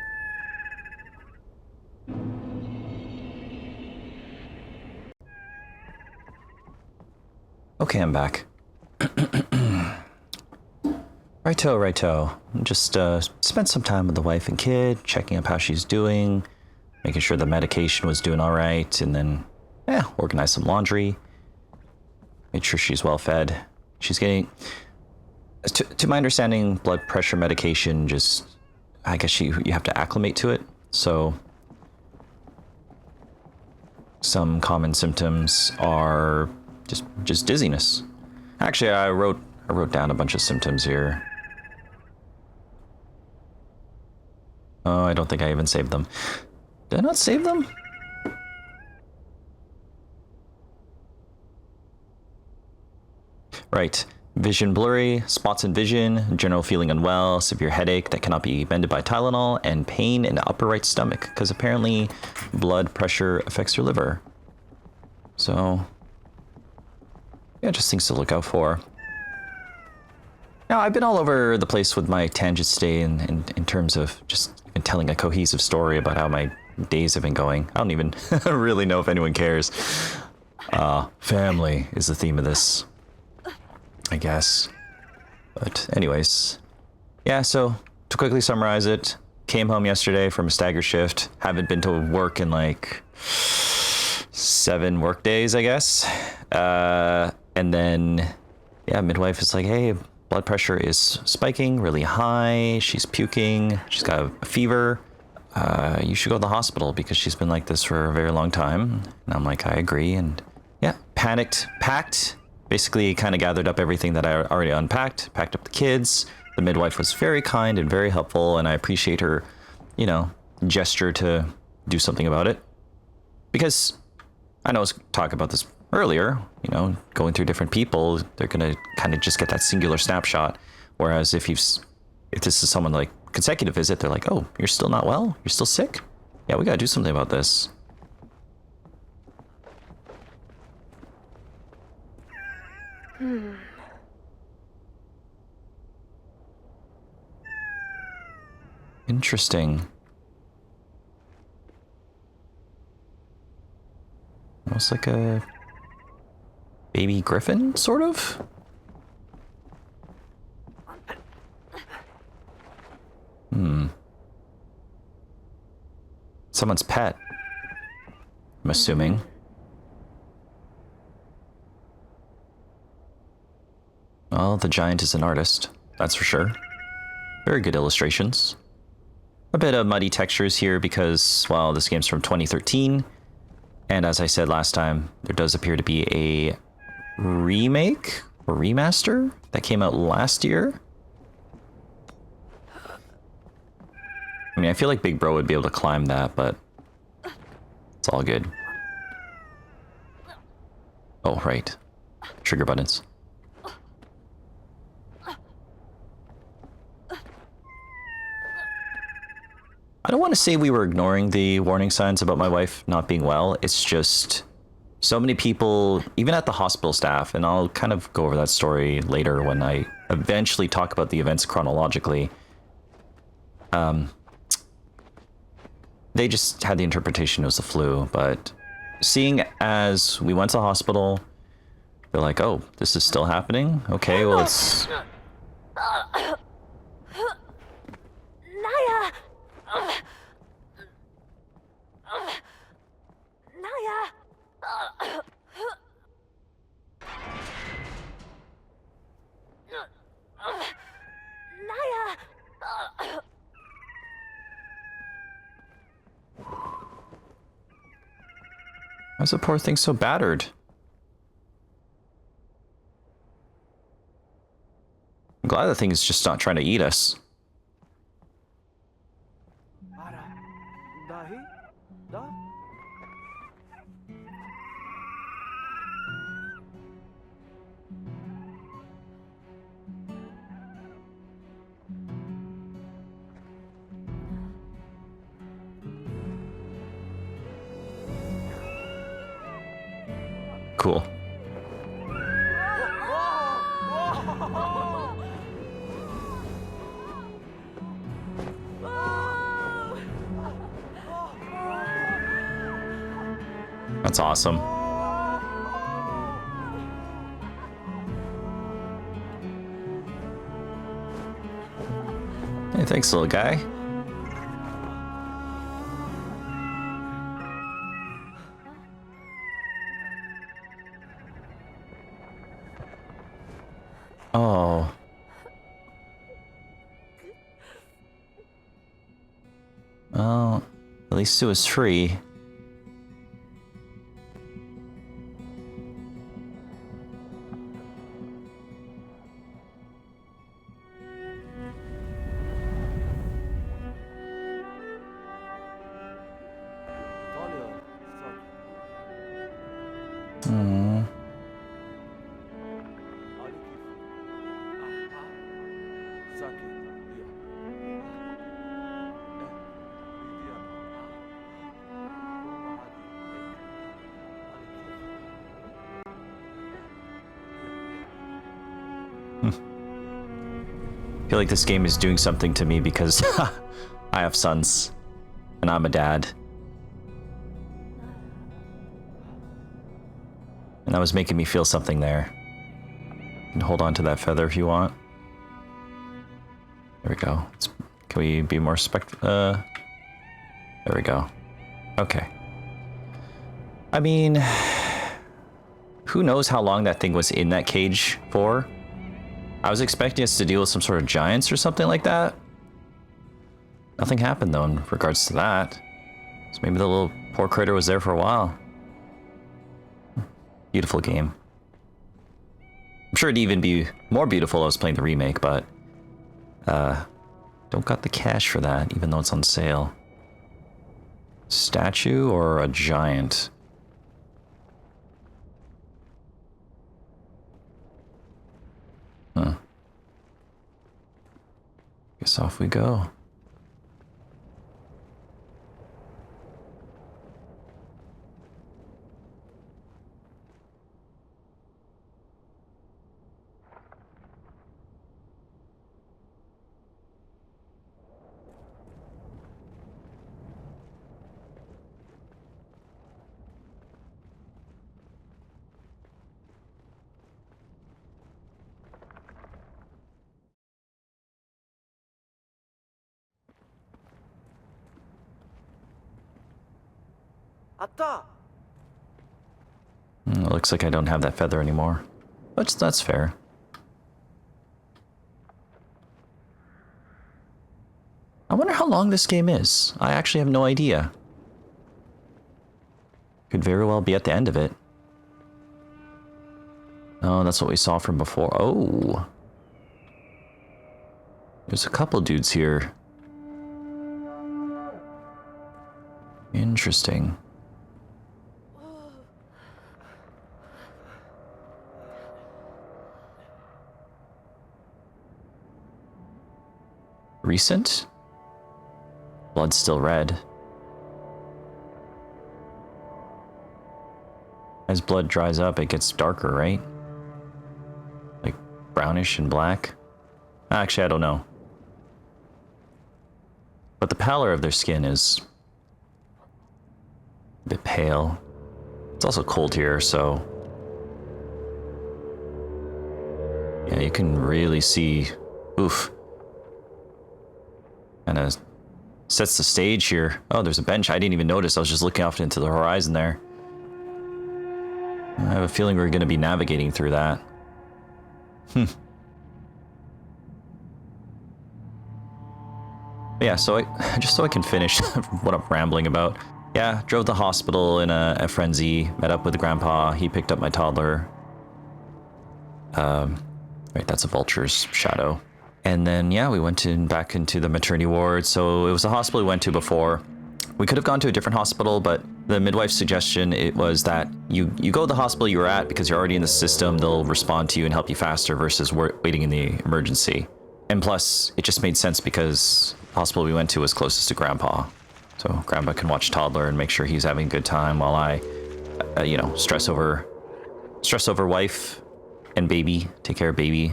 Okay, I'm back. Righto. Just spent some time with the wife and kid, checking up how she's doing, making sure the medication was doing all right, and then, organized some laundry. Made sure she's well fed. She's getting, to my understanding, blood pressure medication just, I guess you have to acclimate to it. So some common symptoms are just dizziness. Actually, I wrote down a bunch of symptoms here. Oh, I don't think I even saved them. Did I not save them? Right. Vision blurry, spots in vision, general feeling unwell, severe headache that cannot be mended by Tylenol, and pain in the upper right stomach, because apparently blood pressure affects your liver. So, yeah, just things to look out for. Now, I've been all over the place with my tangents today in terms of just even telling a cohesive story about how my days have been going. I don't even really know if anyone cares. Family is the theme of this, I guess. But anyways, yeah, so to quickly summarize it, came home yesterday from a stagger shift. Haven't been to work in like 7 work days, I guess. And then, yeah, midwife is like, hey, blood pressure is spiking really high. She's puking. She's got a fever. You should go to the hospital because she's been like this for a very long time. And I'm like, I agree. And yeah, packed. Basically kind of gathered up everything that I already unpacked, packed up the kids. The midwife was very kind and very helpful, and I appreciate her, gesture to do something about it. Because I know I was talking about this earlier, going through different people, they're going to kind of just get that singular snapshot. Whereas if this is someone like consecutive visit, they're like, oh, you're still not well? You're still sick? Yeah, we got to do something about this. Interesting. Almost like a baby griffin, sort of? Someone's pet, I'm assuming. Well, the giant is an artist, that's for sure. Very good illustrations. A bit of muddy textures here because, well, this game's from 2013. And as I said last time, there does appear to be a remake or remaster that came out last year. I mean, I feel like Big Bro would be able to climb that, but it's all good. Oh, right. Trigger buttons. I don't want to say we were ignoring the warning signs about my wife not being well. It's just so many people, even at the hospital staff, and I'll kind of go over that story later when I eventually talk about the events chronologically. They just had the interpretation it was the flu, but seeing as we went to the hospital, they're like, oh, this is still happening? Okay, well, it's... Why's the poor thing so battered? I'm glad the thing is just not trying to eat us. Cool. That's awesome. Hey, thanks, little guy. Oh. Well, at least it was free. I feel like this game is doing something to me because I have sons and I'm a dad. And that was making me feel something there. You can hold on to that feather if you want. There we go. Can we be more there we go. Okay. I mean, who knows how long that thing was in that cage for? I was expecting us to deal with some sort of giants or something like that. Nothing happened though in regards to that. So maybe the little poor critter was there for a while. Beautiful game. I'm sure it'd even be more beautiful if I was playing the remake, but don't got the cash for that, even though it's on sale. Statue or a giant? Huh. Guess off we go. It looks like I don't have that feather anymore. But that's fair. I wonder how long this game is. I actually have no idea. Could very well be at the end of it. Oh, that's what we saw from before. Oh. There's a couple dudes here. Interesting. Recent? Blood's still red. As blood dries up, it gets darker, right? Like brownish and black? Actually, I don't know. But the pallor of their skin is a bit pale. It's also cold here, so yeah, you can really see. Oof. Kind of sets the stage here. Oh, there's a bench. I didn't even notice. I was just looking off into the horizon there. I have a feeling we're going to be navigating through that. Yeah, so just so I can finish what I'm rambling about. Yeah, drove to the hospital in a frenzy, met up with the grandpa. He picked up my toddler. Right, that's a vulture's shadow. And then, yeah, we went back into the maternity ward. So it was a hospital we went to before. We could have gone to a different hospital, but the midwife's suggestion, it was that you go to the hospital you were at because you're already in the system. They'll respond to you and help you faster versus waiting in the emergency. And plus, it just made sense because the hospital we went to was closest to Grandpa. So Grandpa can watch toddler and make sure he's having a good time while I, you know, stress over wife and baby, take care of baby.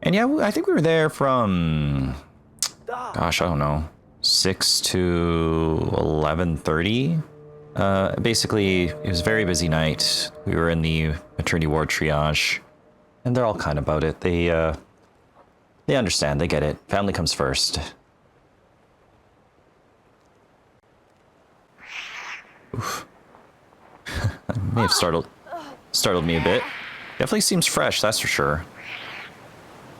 And yeah, I think we were there from, gosh, I don't know, 6 to 11:30. Basically, it was a very busy night. We were in the maternity ward triage, and they're all kind about it. They understand. They get it. Family comes first. Oof. That may have startled me a bit. Definitely seems fresh, that's for sure.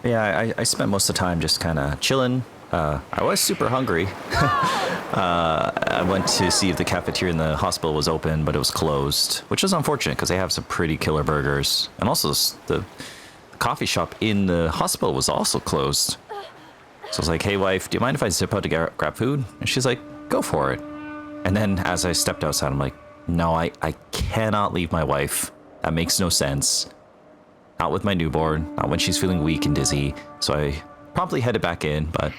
Yeah, I spent most of the time just kind of chilling. I was super hungry. I went to see if the cafeteria in the hospital was open, but it was closed, which is unfortunate because they have some pretty killer burgers. And also the coffee shop in the hospital was also closed. So I was like, hey wife, do you mind if I zip out to grab food? And she's like, go for it. And then as I stepped outside, I'm like, no, I cannot leave my wife. That makes no sense. Not with my newborn, not when she's feeling weak and dizzy. So I promptly headed back in, but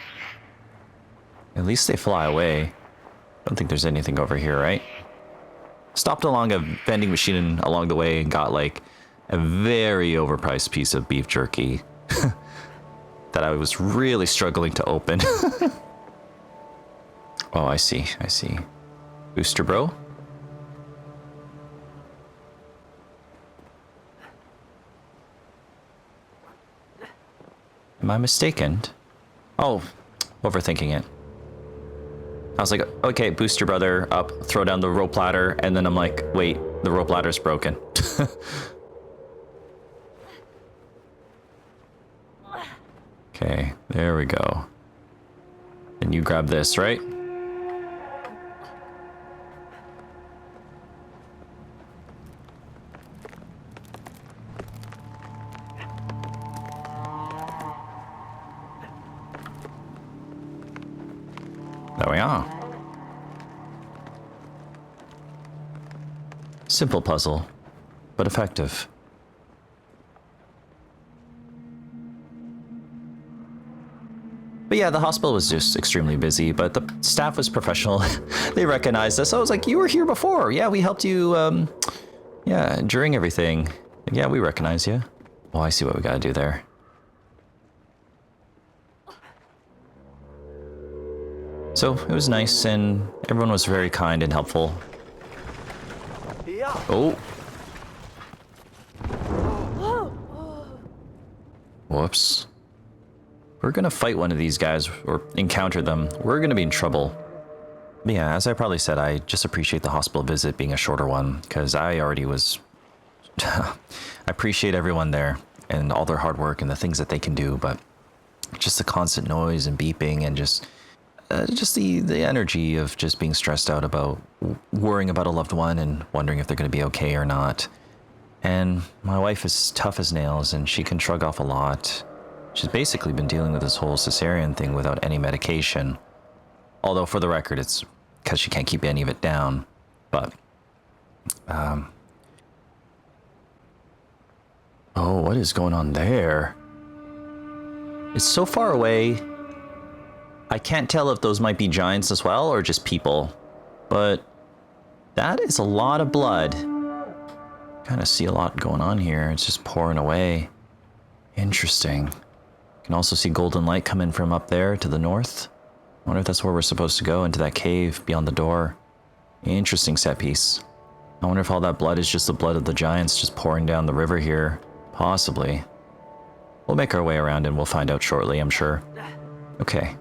at least they fly away. Don't think there's anything over here, right? Stopped along a vending machine along the way and got like a very overpriced piece of beef jerky that I was really struggling to open. Oh, I see. Booster bro? Am I mistaken? Oh, overthinking it. I was like, okay, booster brother, up, throw down the rope ladder, and then I'm like, wait, the rope ladder's broken. Okay, there we go. And you grab this, right? There we are. Simple puzzle, but effective. But yeah, the hospital was just extremely busy, but the staff was professional. They recognized us. I was like, you were here before. Yeah, we helped you, yeah, during everything. Like, yeah, we recognize you. Oh, I see what we gotta do there. So it was nice, and everyone was very kind and helpful. Yeah. Oh. Whoops. We're gonna fight one of these guys, or encounter them. We're gonna be in trouble. But yeah, as I probably said, I just appreciate the hospital visit being a shorter one, because I already was... I appreciate everyone there, and all their hard work and the things that they can do, but just the constant noise and beeping and just the energy of just being stressed out about worrying about a loved one and wondering if they're going to be okay or not. And my wife is tough as nails, and she can shrug off a lot. She's basically been dealing with this whole cesarean thing without any medication. Although, for the record, it's because she can't keep any of it down. But, oh, what is going on there? It's so far away. I can't tell if those might be giants as well, or just people. But that is a lot of blood. Kind of see a lot going on here. It's just pouring away. Interesting. You can also see golden light coming from up there to the north. I wonder if that's where we're supposed to go, into that cave beyond the door. Interesting set piece. I wonder if all that blood is just the blood of the giants just pouring down the river here. Possibly. We'll make our way around and we'll find out shortly, I'm sure. Okay.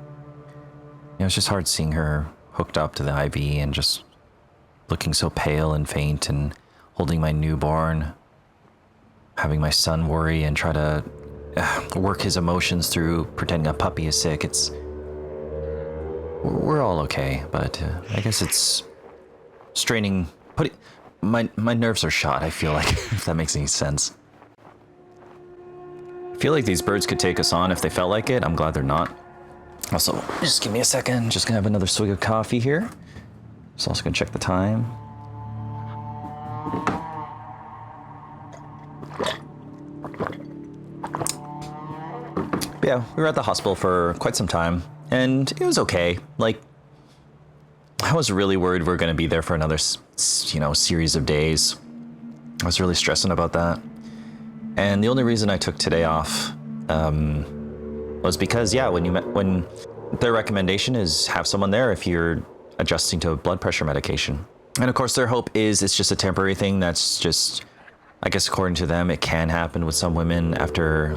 You know, it's just hard seeing her hooked up to the IV and just looking so pale and faint, and holding my newborn, having my son worry and try to work his emotions through pretending a puppy is sick. We're all okay, but I guess it's straining. My nerves are shot, I feel like, if that makes any sense. I feel like these birds could take us on if they felt like it. I'm glad they're not. Also, just give me a second. Just gonna have another swig of coffee here. Just also gonna check the time. But yeah, we were at the hospital for quite some time, and it was okay. Like, I was really worried we were gonna be there for another, series of days. I was really stressing about that. And the only reason I took today off, was because, yeah, when their recommendation is have someone there if you're adjusting to blood pressure medication. And of course, their hope is it's just a temporary thing. That's just, I guess, according to them, it can happen with some women after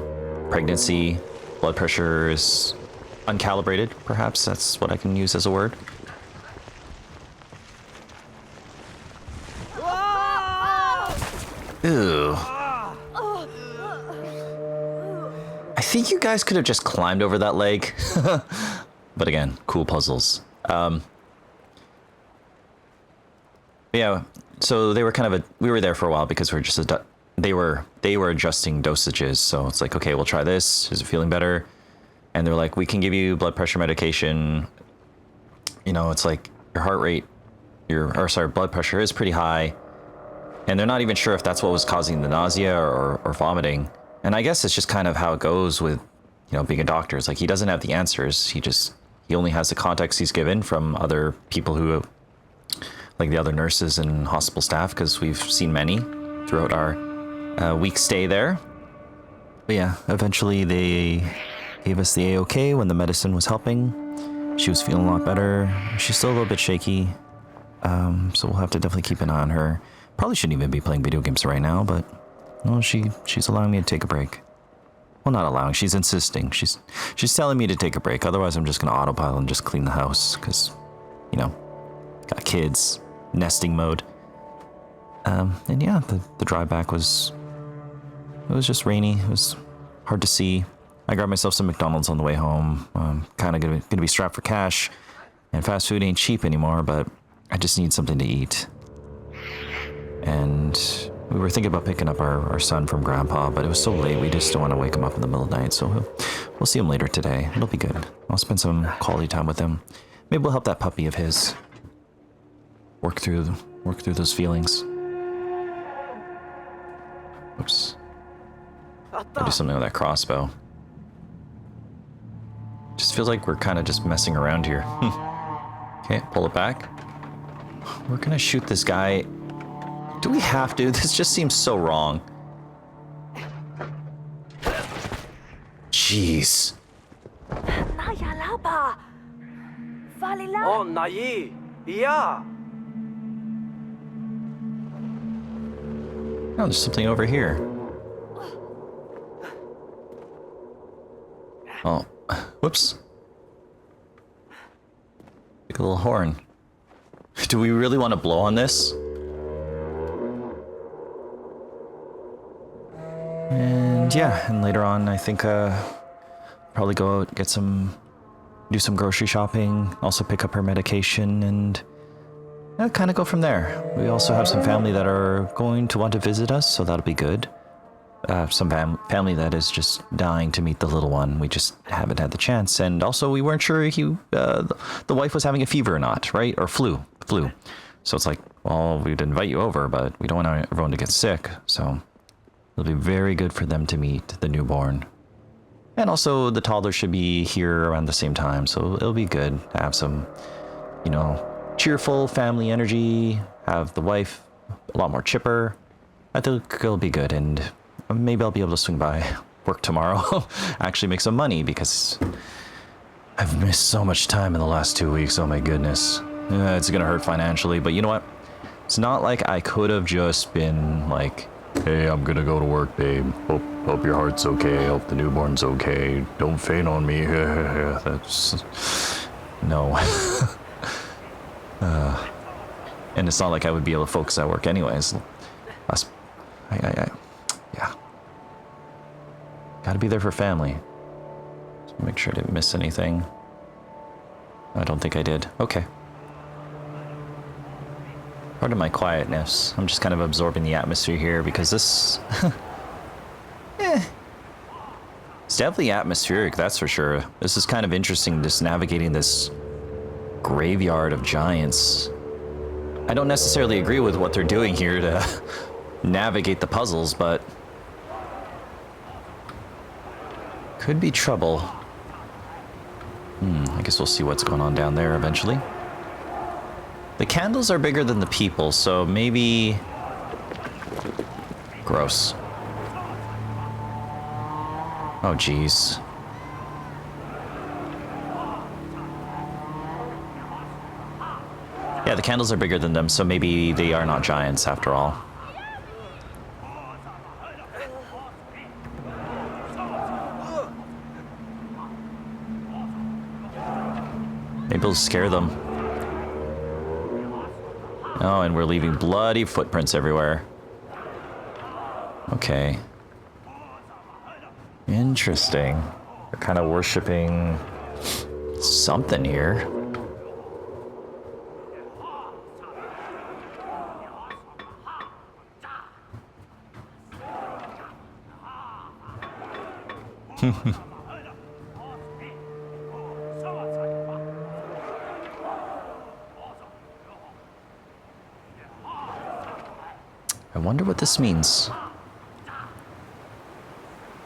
pregnancy. Blood pressure is uncalibrated, perhaps. That's what I can use as a word. Ew. I think you guys could have just climbed over that leg. But again, cool puzzles. Yeah, so they were kind of we were there for a while because we're just they were adjusting dosages. So it's like, okay, we'll try this. Is it feeling better? And they're like, we can give you blood pressure medication. You know, it's like your heart rate, blood pressure is pretty high. And they're not even sure if that's what was causing the nausea or vomiting. And I guess it's just kind of how it goes with, you know, being a doctor. It's like he doesn't have the answers. He only has the context he's given from other people who, like the other nurses and hospital staff, because we've seen many throughout our week stay there. But yeah, eventually they gave us the A-OK when the medicine was helping. She was feeling a lot better. She's still a little bit shaky. So we'll have to definitely keep an eye on her. Probably shouldn't even be playing video games right now, but no, she's allowing me to take a break. Well, not allowing, she's insisting. She's telling me to take a break. Otherwise, I'm just going to autopilot and just clean the house because, you know, got kids, nesting mode. And yeah, the drive back was just rainy. It was hard to see. I grabbed myself some McDonald's on the way home. Kind of gonna be strapped for cash, and fast food ain't cheap anymore, but I just need something to eat. And we were thinking about picking up our son from Grandpa, but it was so late, we just don't want to wake him up in the middle of the night, so we'll see him later today. It'll be good. I'll spend some quality time with him. Maybe we'll help that puppy of his work through those feelings. Oops. I'll do something with that crossbow. Just feels like we're kind of just messing around here. Okay, pull it back. We're gonna shoot this guy. Do we have to? This just seems so wrong. Jeez. Oh, Nayi. Yeah. Oh, there's something over here. Oh, whoops. Like a little horn. Do we really want to blow on this? And yeah, and later on, I think probably go out, do some grocery shopping, also pick up her medication, and kind of go from there. We also have some family that are going to want to visit us, so that'll be good. Some family that is just dying to meet the little one. We just haven't had the chance, and also we weren't sure the wife was having a fever or not, right? Or flu. So it's like, well, we'd invite you over, but we don't want everyone to get sick, so it'll be very good for them to meet the newborn. And also the toddler should be here around the same time, so it'll be good to have some, you know, cheerful family energy, have the wife a lot more chipper. I think it'll be good, and maybe I'll be able to swing by work tomorrow, actually make some money, because I've missed so much time in the last 2 weeks. Oh my goodness. It's gonna hurt financially, but you know what? It's not like I could have just been like, hey, I'm gonna go to work, babe. Hope your heart's okay. Hope the newborn's okay. Don't faint on me. That's... No. And it's not like I would be able to focus at work anyways. Yeah. Gotta be there for family. So make sure I didn't miss anything. I don't think I did. Okay. Part of my quietness. I'm just kind of absorbing the atmosphere here because this... It's definitely atmospheric, that's for sure. This is kind of interesting, just navigating this graveyard of giants. I don't necessarily agree with what they're doing here to navigate the puzzles, but... could be trouble. I guess we'll see what's going on down there eventually. The candles are bigger than the people, so maybe... Gross. Oh, jeez. Yeah, the candles are bigger than them, so maybe they are not giants after all. Maybe we'll scare them. Oh, and we're leaving bloody footprints everywhere. Okay. Interesting. They're kind of worshipping something here. I wonder what this means.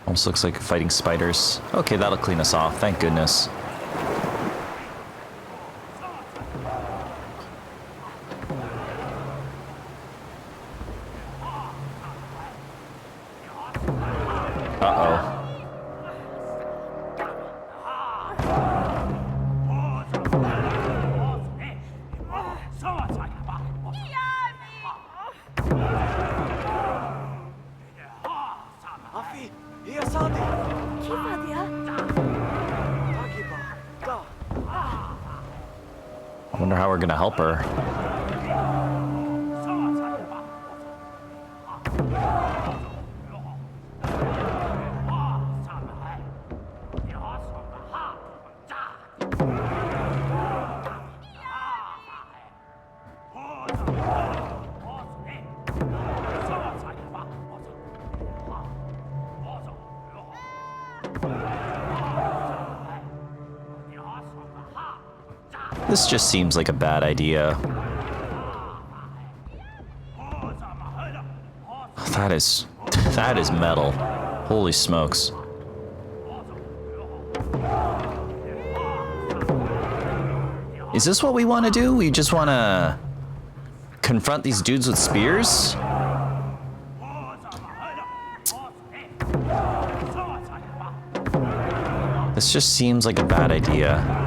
Almost looks like fighting spiders. Okay, that'll clean us off, thank goodness. Uh-oh. Afi, hier Sadi. I wonder how we're gonna help her. This just seems like a bad idea. That is metal. Holy smokes. Is this what we want to do? We just want to confront these dudes with spears? This just seems like a bad idea.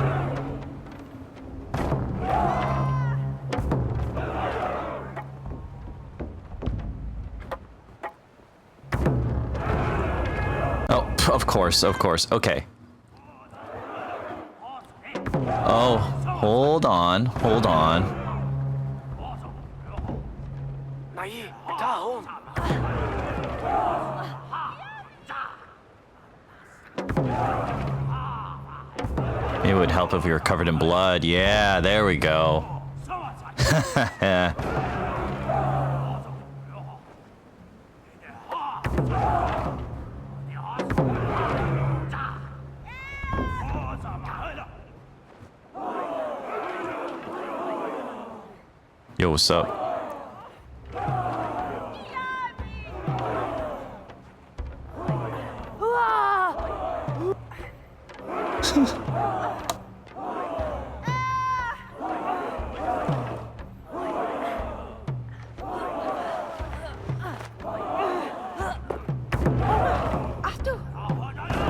Of course, okay. Oh, hold on. It would help if we were covered in blood. Yeah, there we go. Yo, what's up?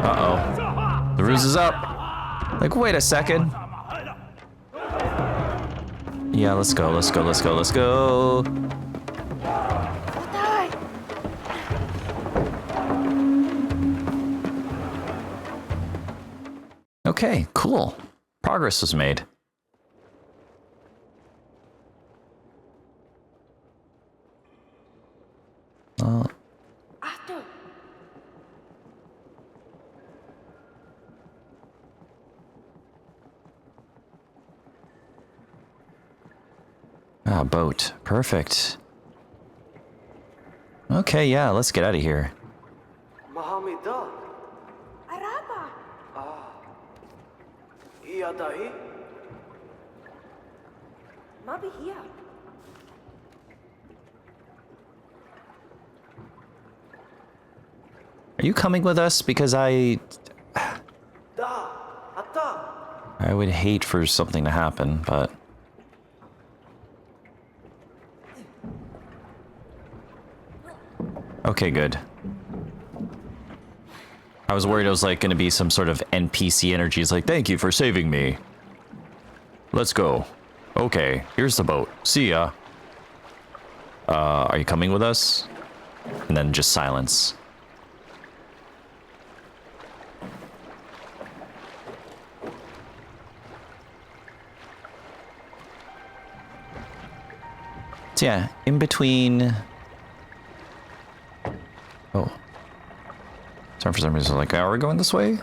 Uh-oh. The ruse is up. Like, wait a second. Yeah, let's go. Okay, cool. Progress was made. Ah, boat. Perfect. Okay, yeah, let's get out of here. Mahamida. Araba. Iya dahi. Mabi here. Are you coming with us? Because I would hate for something to happen, but... Okay, good. I was worried it was like going to be some sort of NPC energy. It's like, thank you for saving me. Let's go. Okay, here's the boat. See ya. Are you coming with us? And then just silence. So yeah, in between... Oh. Sorry, for some reason, like, are we going this way?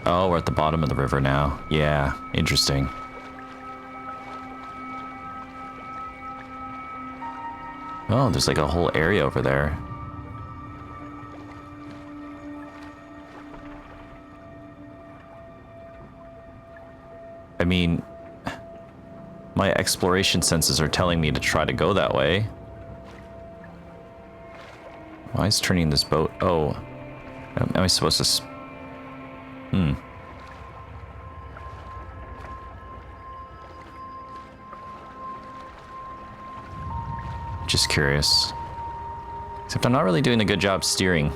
Oh, we're at the bottom of the river now. Yeah, interesting. Oh, there's like a whole area over there. I mean, my exploration senses are telling me to try to go that way. Why is turning this boat? Oh, am I supposed to... Just curious. Except I'm not really doing a good job steering.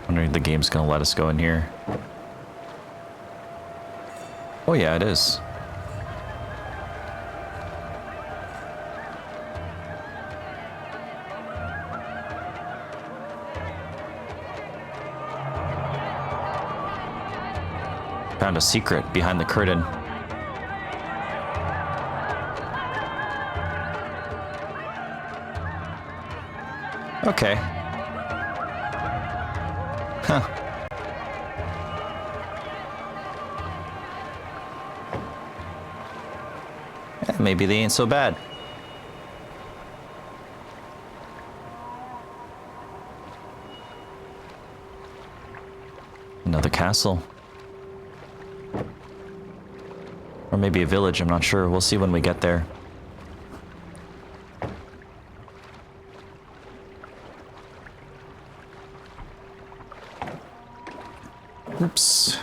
Wondering if the game's gonna let us go in here. Oh yeah, it is. Found a secret behind the curtain. Okay. Huh. Maybe they ain't so bad. Another castle. Or maybe a village, I'm not sure. We'll see when we get there. Oops.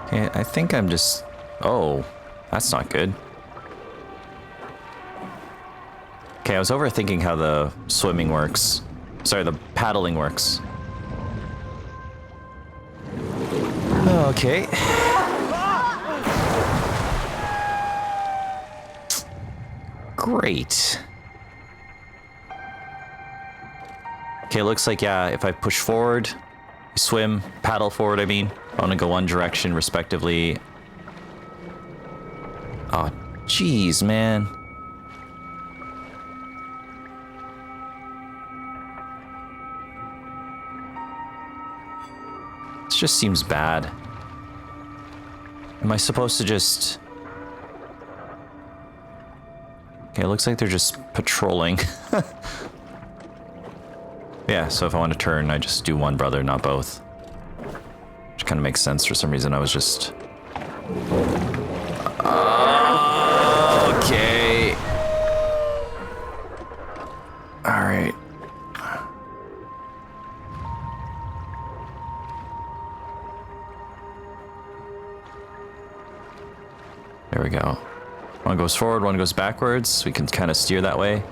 Okay, I think I'm just... Oh, that's not good. Okay, I was overthinking how the swimming works. Sorry, the paddling works. Okay. Great. Okay, looks like, yeah, if I push forward, swim, paddle forward, I mean. I want to go one direction, respectively. Oh, jeez, man. This just seems bad. Am I supposed to just... Okay, it looks like they're just patrolling. Yeah, so if I want to turn, I just do one brother, not both. Which kind of makes sense for some reason. I was just... Okay. Alright. There we go. One goes forward, one goes backwards. We can kind of steer that way.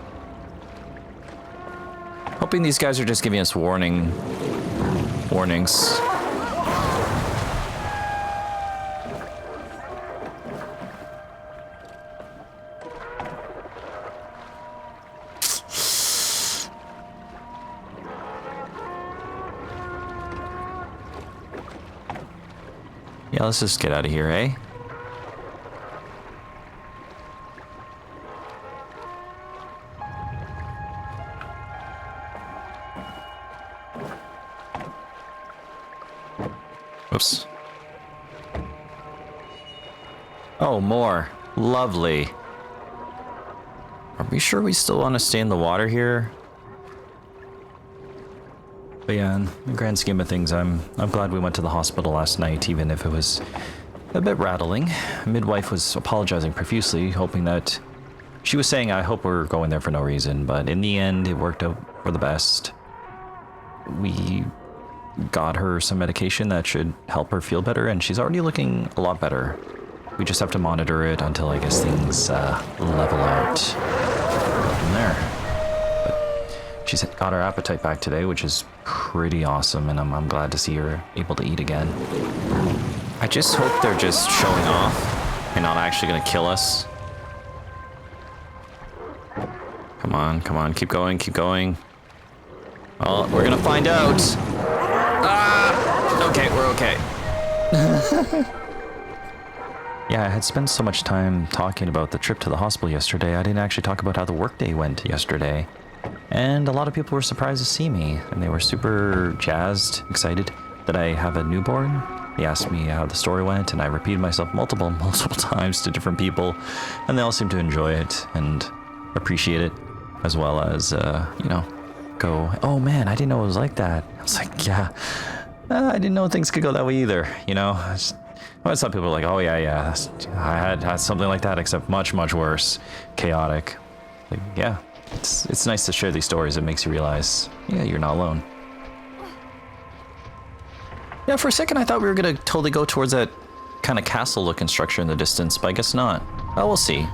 Hoping these guys are just giving us warnings. Yeah, let's just get out of here, eh? Oops. Oh, more. Lovely. Are we sure we still want to stay in the water here? But yeah, in the grand scheme of things, I'm glad we went to the hospital last night, even if it was a bit rattling. Midwife was apologizing profusely, hoping that... She was saying, I hope we're going there for no reason, but in the end, it worked out for the best. We got her some medication that should help her feel better, and she's already looking a lot better. We just have to monitor it until I guess things level out from there. But she's got her appetite back today, which is pretty awesome, and I'm glad to see her able to eat again. I just hope they're just showing off and not actually going to kill us. Come on, keep going, keep going. Well, we're going to find out. Okay, we're okay. Yeah, I had spent so much time talking about the trip to the hospital yesterday, I didn't actually talk about how the workday went yesterday. And a lot of people were surprised to see me, and they were super jazzed, excited that I have a newborn. They asked me how the story went, and I repeated myself multiple times to different people, and they all seemed to enjoy it and appreciate it, as well as, you know, go, oh man, I didn't know it was like that. I was like, yeah, I didn't know things could go that way either, you know? Well, some people are like, oh yeah, I had something like that, except much worse, chaotic. Like, yeah, it's nice to share these stories. It makes you realize, yeah, you're not alone. Yeah, for a second I thought we were gonna totally go towards that kind of castle-looking structure in the distance, but I guess not. Well, we'll see.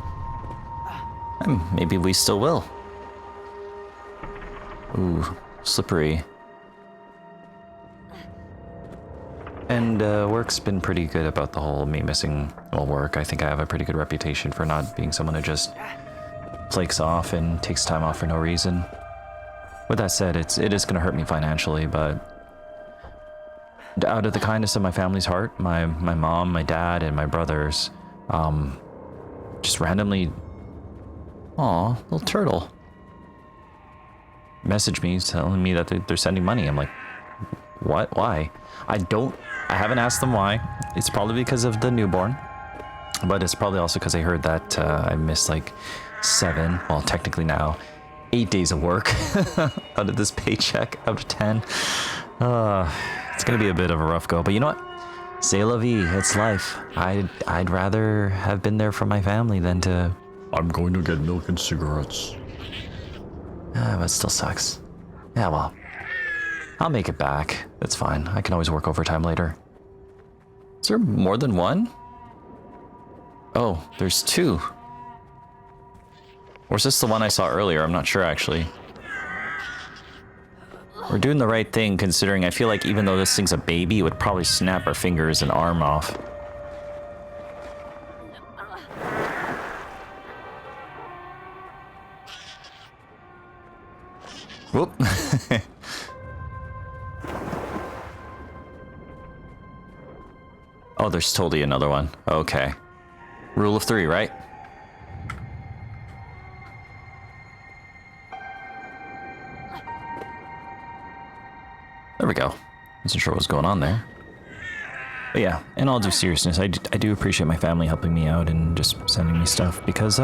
And maybe we still will. Ooh, slippery. And work's been pretty good about the whole me missing work. I think I have a pretty good reputation for not being someone who just flakes off and takes time off for no reason. With that said, it is going to hurt me financially, but out of the kindness of my family's heart, my mom, my dad, and my brothers, just randomly, aw, little turtle, messaged me telling me that they're sending money. I'm like, what? Why? I haven't asked them why. It's probably because of the newborn, but it's probably also because I heard that I missed like 7, well, technically now 8 days of work out of this paycheck out of 10. It's gonna be a bit of a rough go, but you know what? C'est la vie. It's life. I'd rather have been there for my family than to. I'm going to get milk and cigarettes. But it still sucks. Yeah, well. I'll make it back. That's fine. I can always work overtime later. Is there more than one? Oh, there's 2. Or is this the one I saw earlier? I'm not sure, actually. We're doing the right thing, considering I feel like even though this thing's a baby, it would probably snap our fingers and arm off. Whoop. Oh, there's totally another one. Okay. Rule of 3, right? There we go. Wasn't sure what was going on there. But yeah, in all due seriousness, I do appreciate my family helping me out and just sending me stuff, because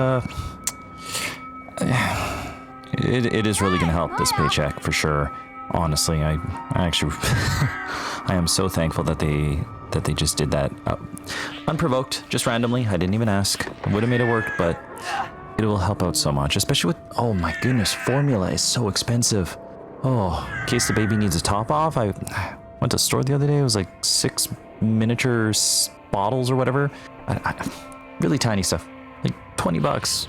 it is really going to help this paycheck for sure. Honestly, I actually I am so thankful that they just did that unprovoked, just randomly. I didn't even ask. Would have made it work, but it will help out so much, especially with, oh my goodness, formula is so expensive. Oh, in case the baby needs a top off, I went to the store the other day. It was like 6 miniature bottles or whatever. Really tiny stuff, like $20.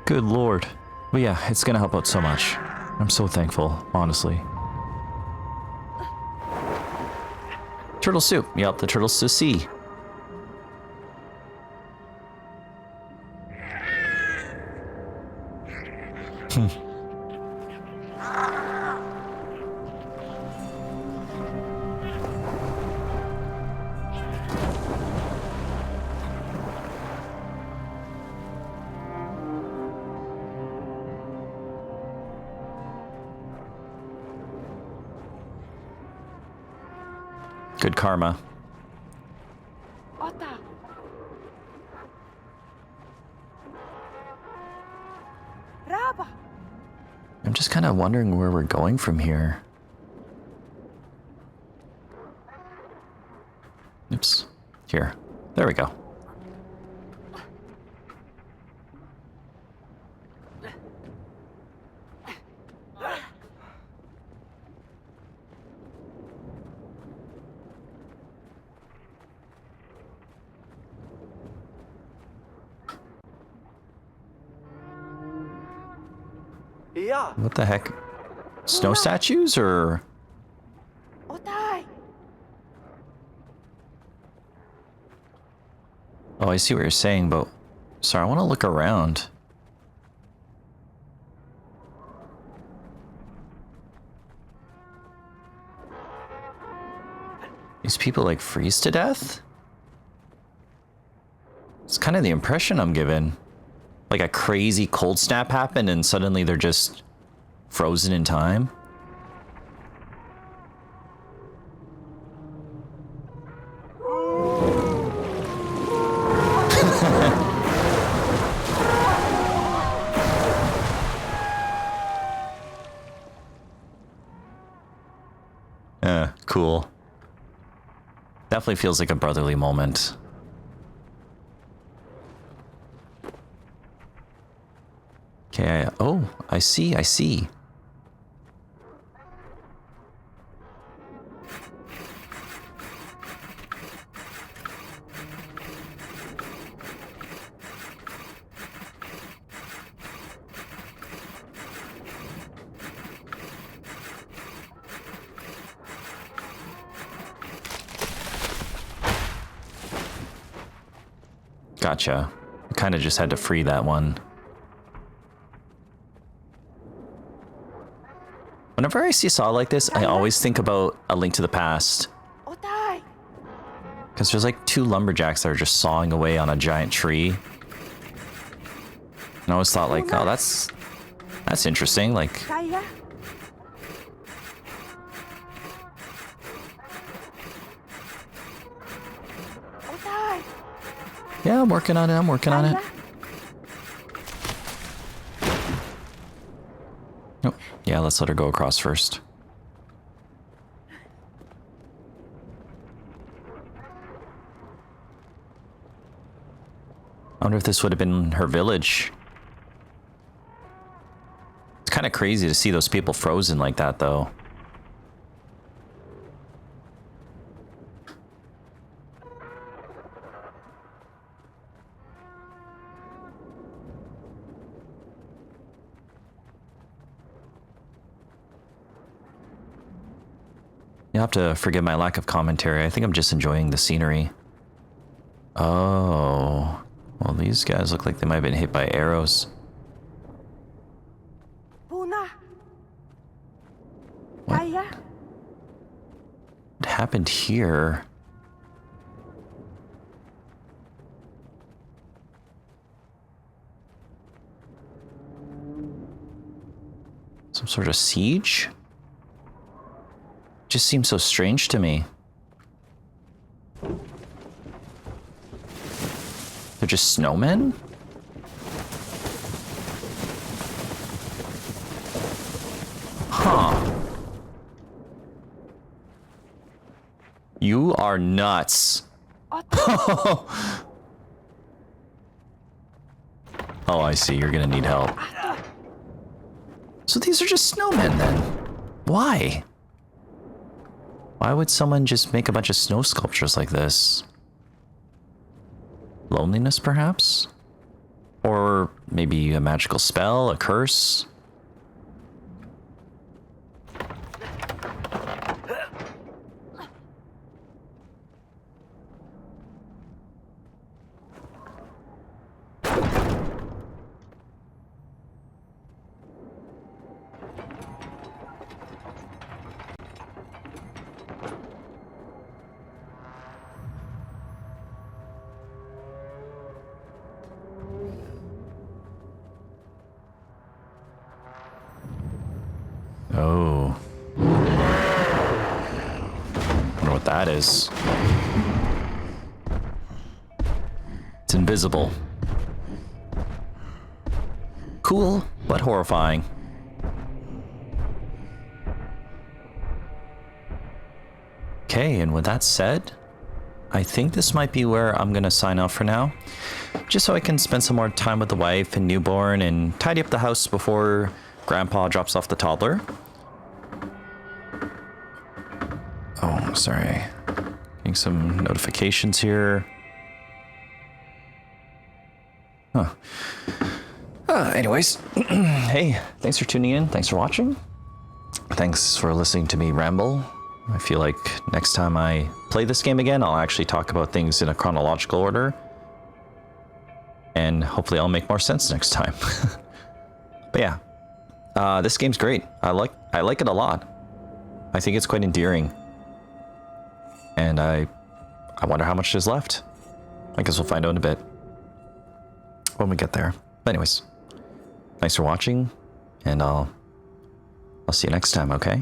Good Lord. But yeah, it's gonna help out so much. I'm so thankful, honestly. Turtle soup. Yep, the turtles to sea. Good karma. Ota. Raba. I'm just kind of wondering where we're going from here. Oops. Here. There we go. Yeah. What the heck? Snow statues or? Otai. Oh, I see what you're saying, but sorry, I want to look around. These people like freeze to death? It's kind of the impression I'm given. Like a crazy cold snap happened and suddenly they're just frozen in time. Cool. Definitely feels like a brotherly moment. Okay, oh, I see, I see. Gotcha. I kind of just had to free that one. Whenever I see Saw like this, I always think about A Link to the Past. Otai. Because there's like two lumberjacks that are just sawing away on a giant tree. And I always thought like, oh, that's interesting. Like, Kaya. Otai. yeah, I'm working on it, I'm working on it. Oh, yeah, let's let her go across first. I wonder if this would have been her village. It's kind of crazy to see those people frozen like that, though. You have to forgive my lack of commentary. I think I'm just enjoying the scenery. Oh. Well, these guys look like they might have been hit by arrows. Puna. What? Kaya. What happened here? Some sort of siege? Just seems so strange to me. They're just snowmen? Huh. You are nuts. Oh, I see. You're gonna need help. So these are just snowmen then? Why? Why would someone just make a bunch of snow sculptures like this? Loneliness, perhaps? Or maybe a magical spell, a curse? Oh. Wonder what that is. It's invisible. Cool, but horrifying. Okay, and with that said, I think this might be where I'm gonna sign off for now. Just so I can spend some more time with the wife and newborn and tidy up the house before Grandpa drops off the toddler. Oh, sorry. Getting some notifications here. Huh. Anyways, hey, thanks for tuning in. Thanks for watching. Thanks for listening to me ramble. I feel like next time I play this game again, I'll actually talk about things in a chronological order. And hopefully I'll make more sense next time. But yeah, this game's great. I like it a lot. I think it's quite endearing. And I wonder how much is left. I guess we'll find out in a bit when we get there. But anyways, thanks for watching, and I'll see you next time, okay?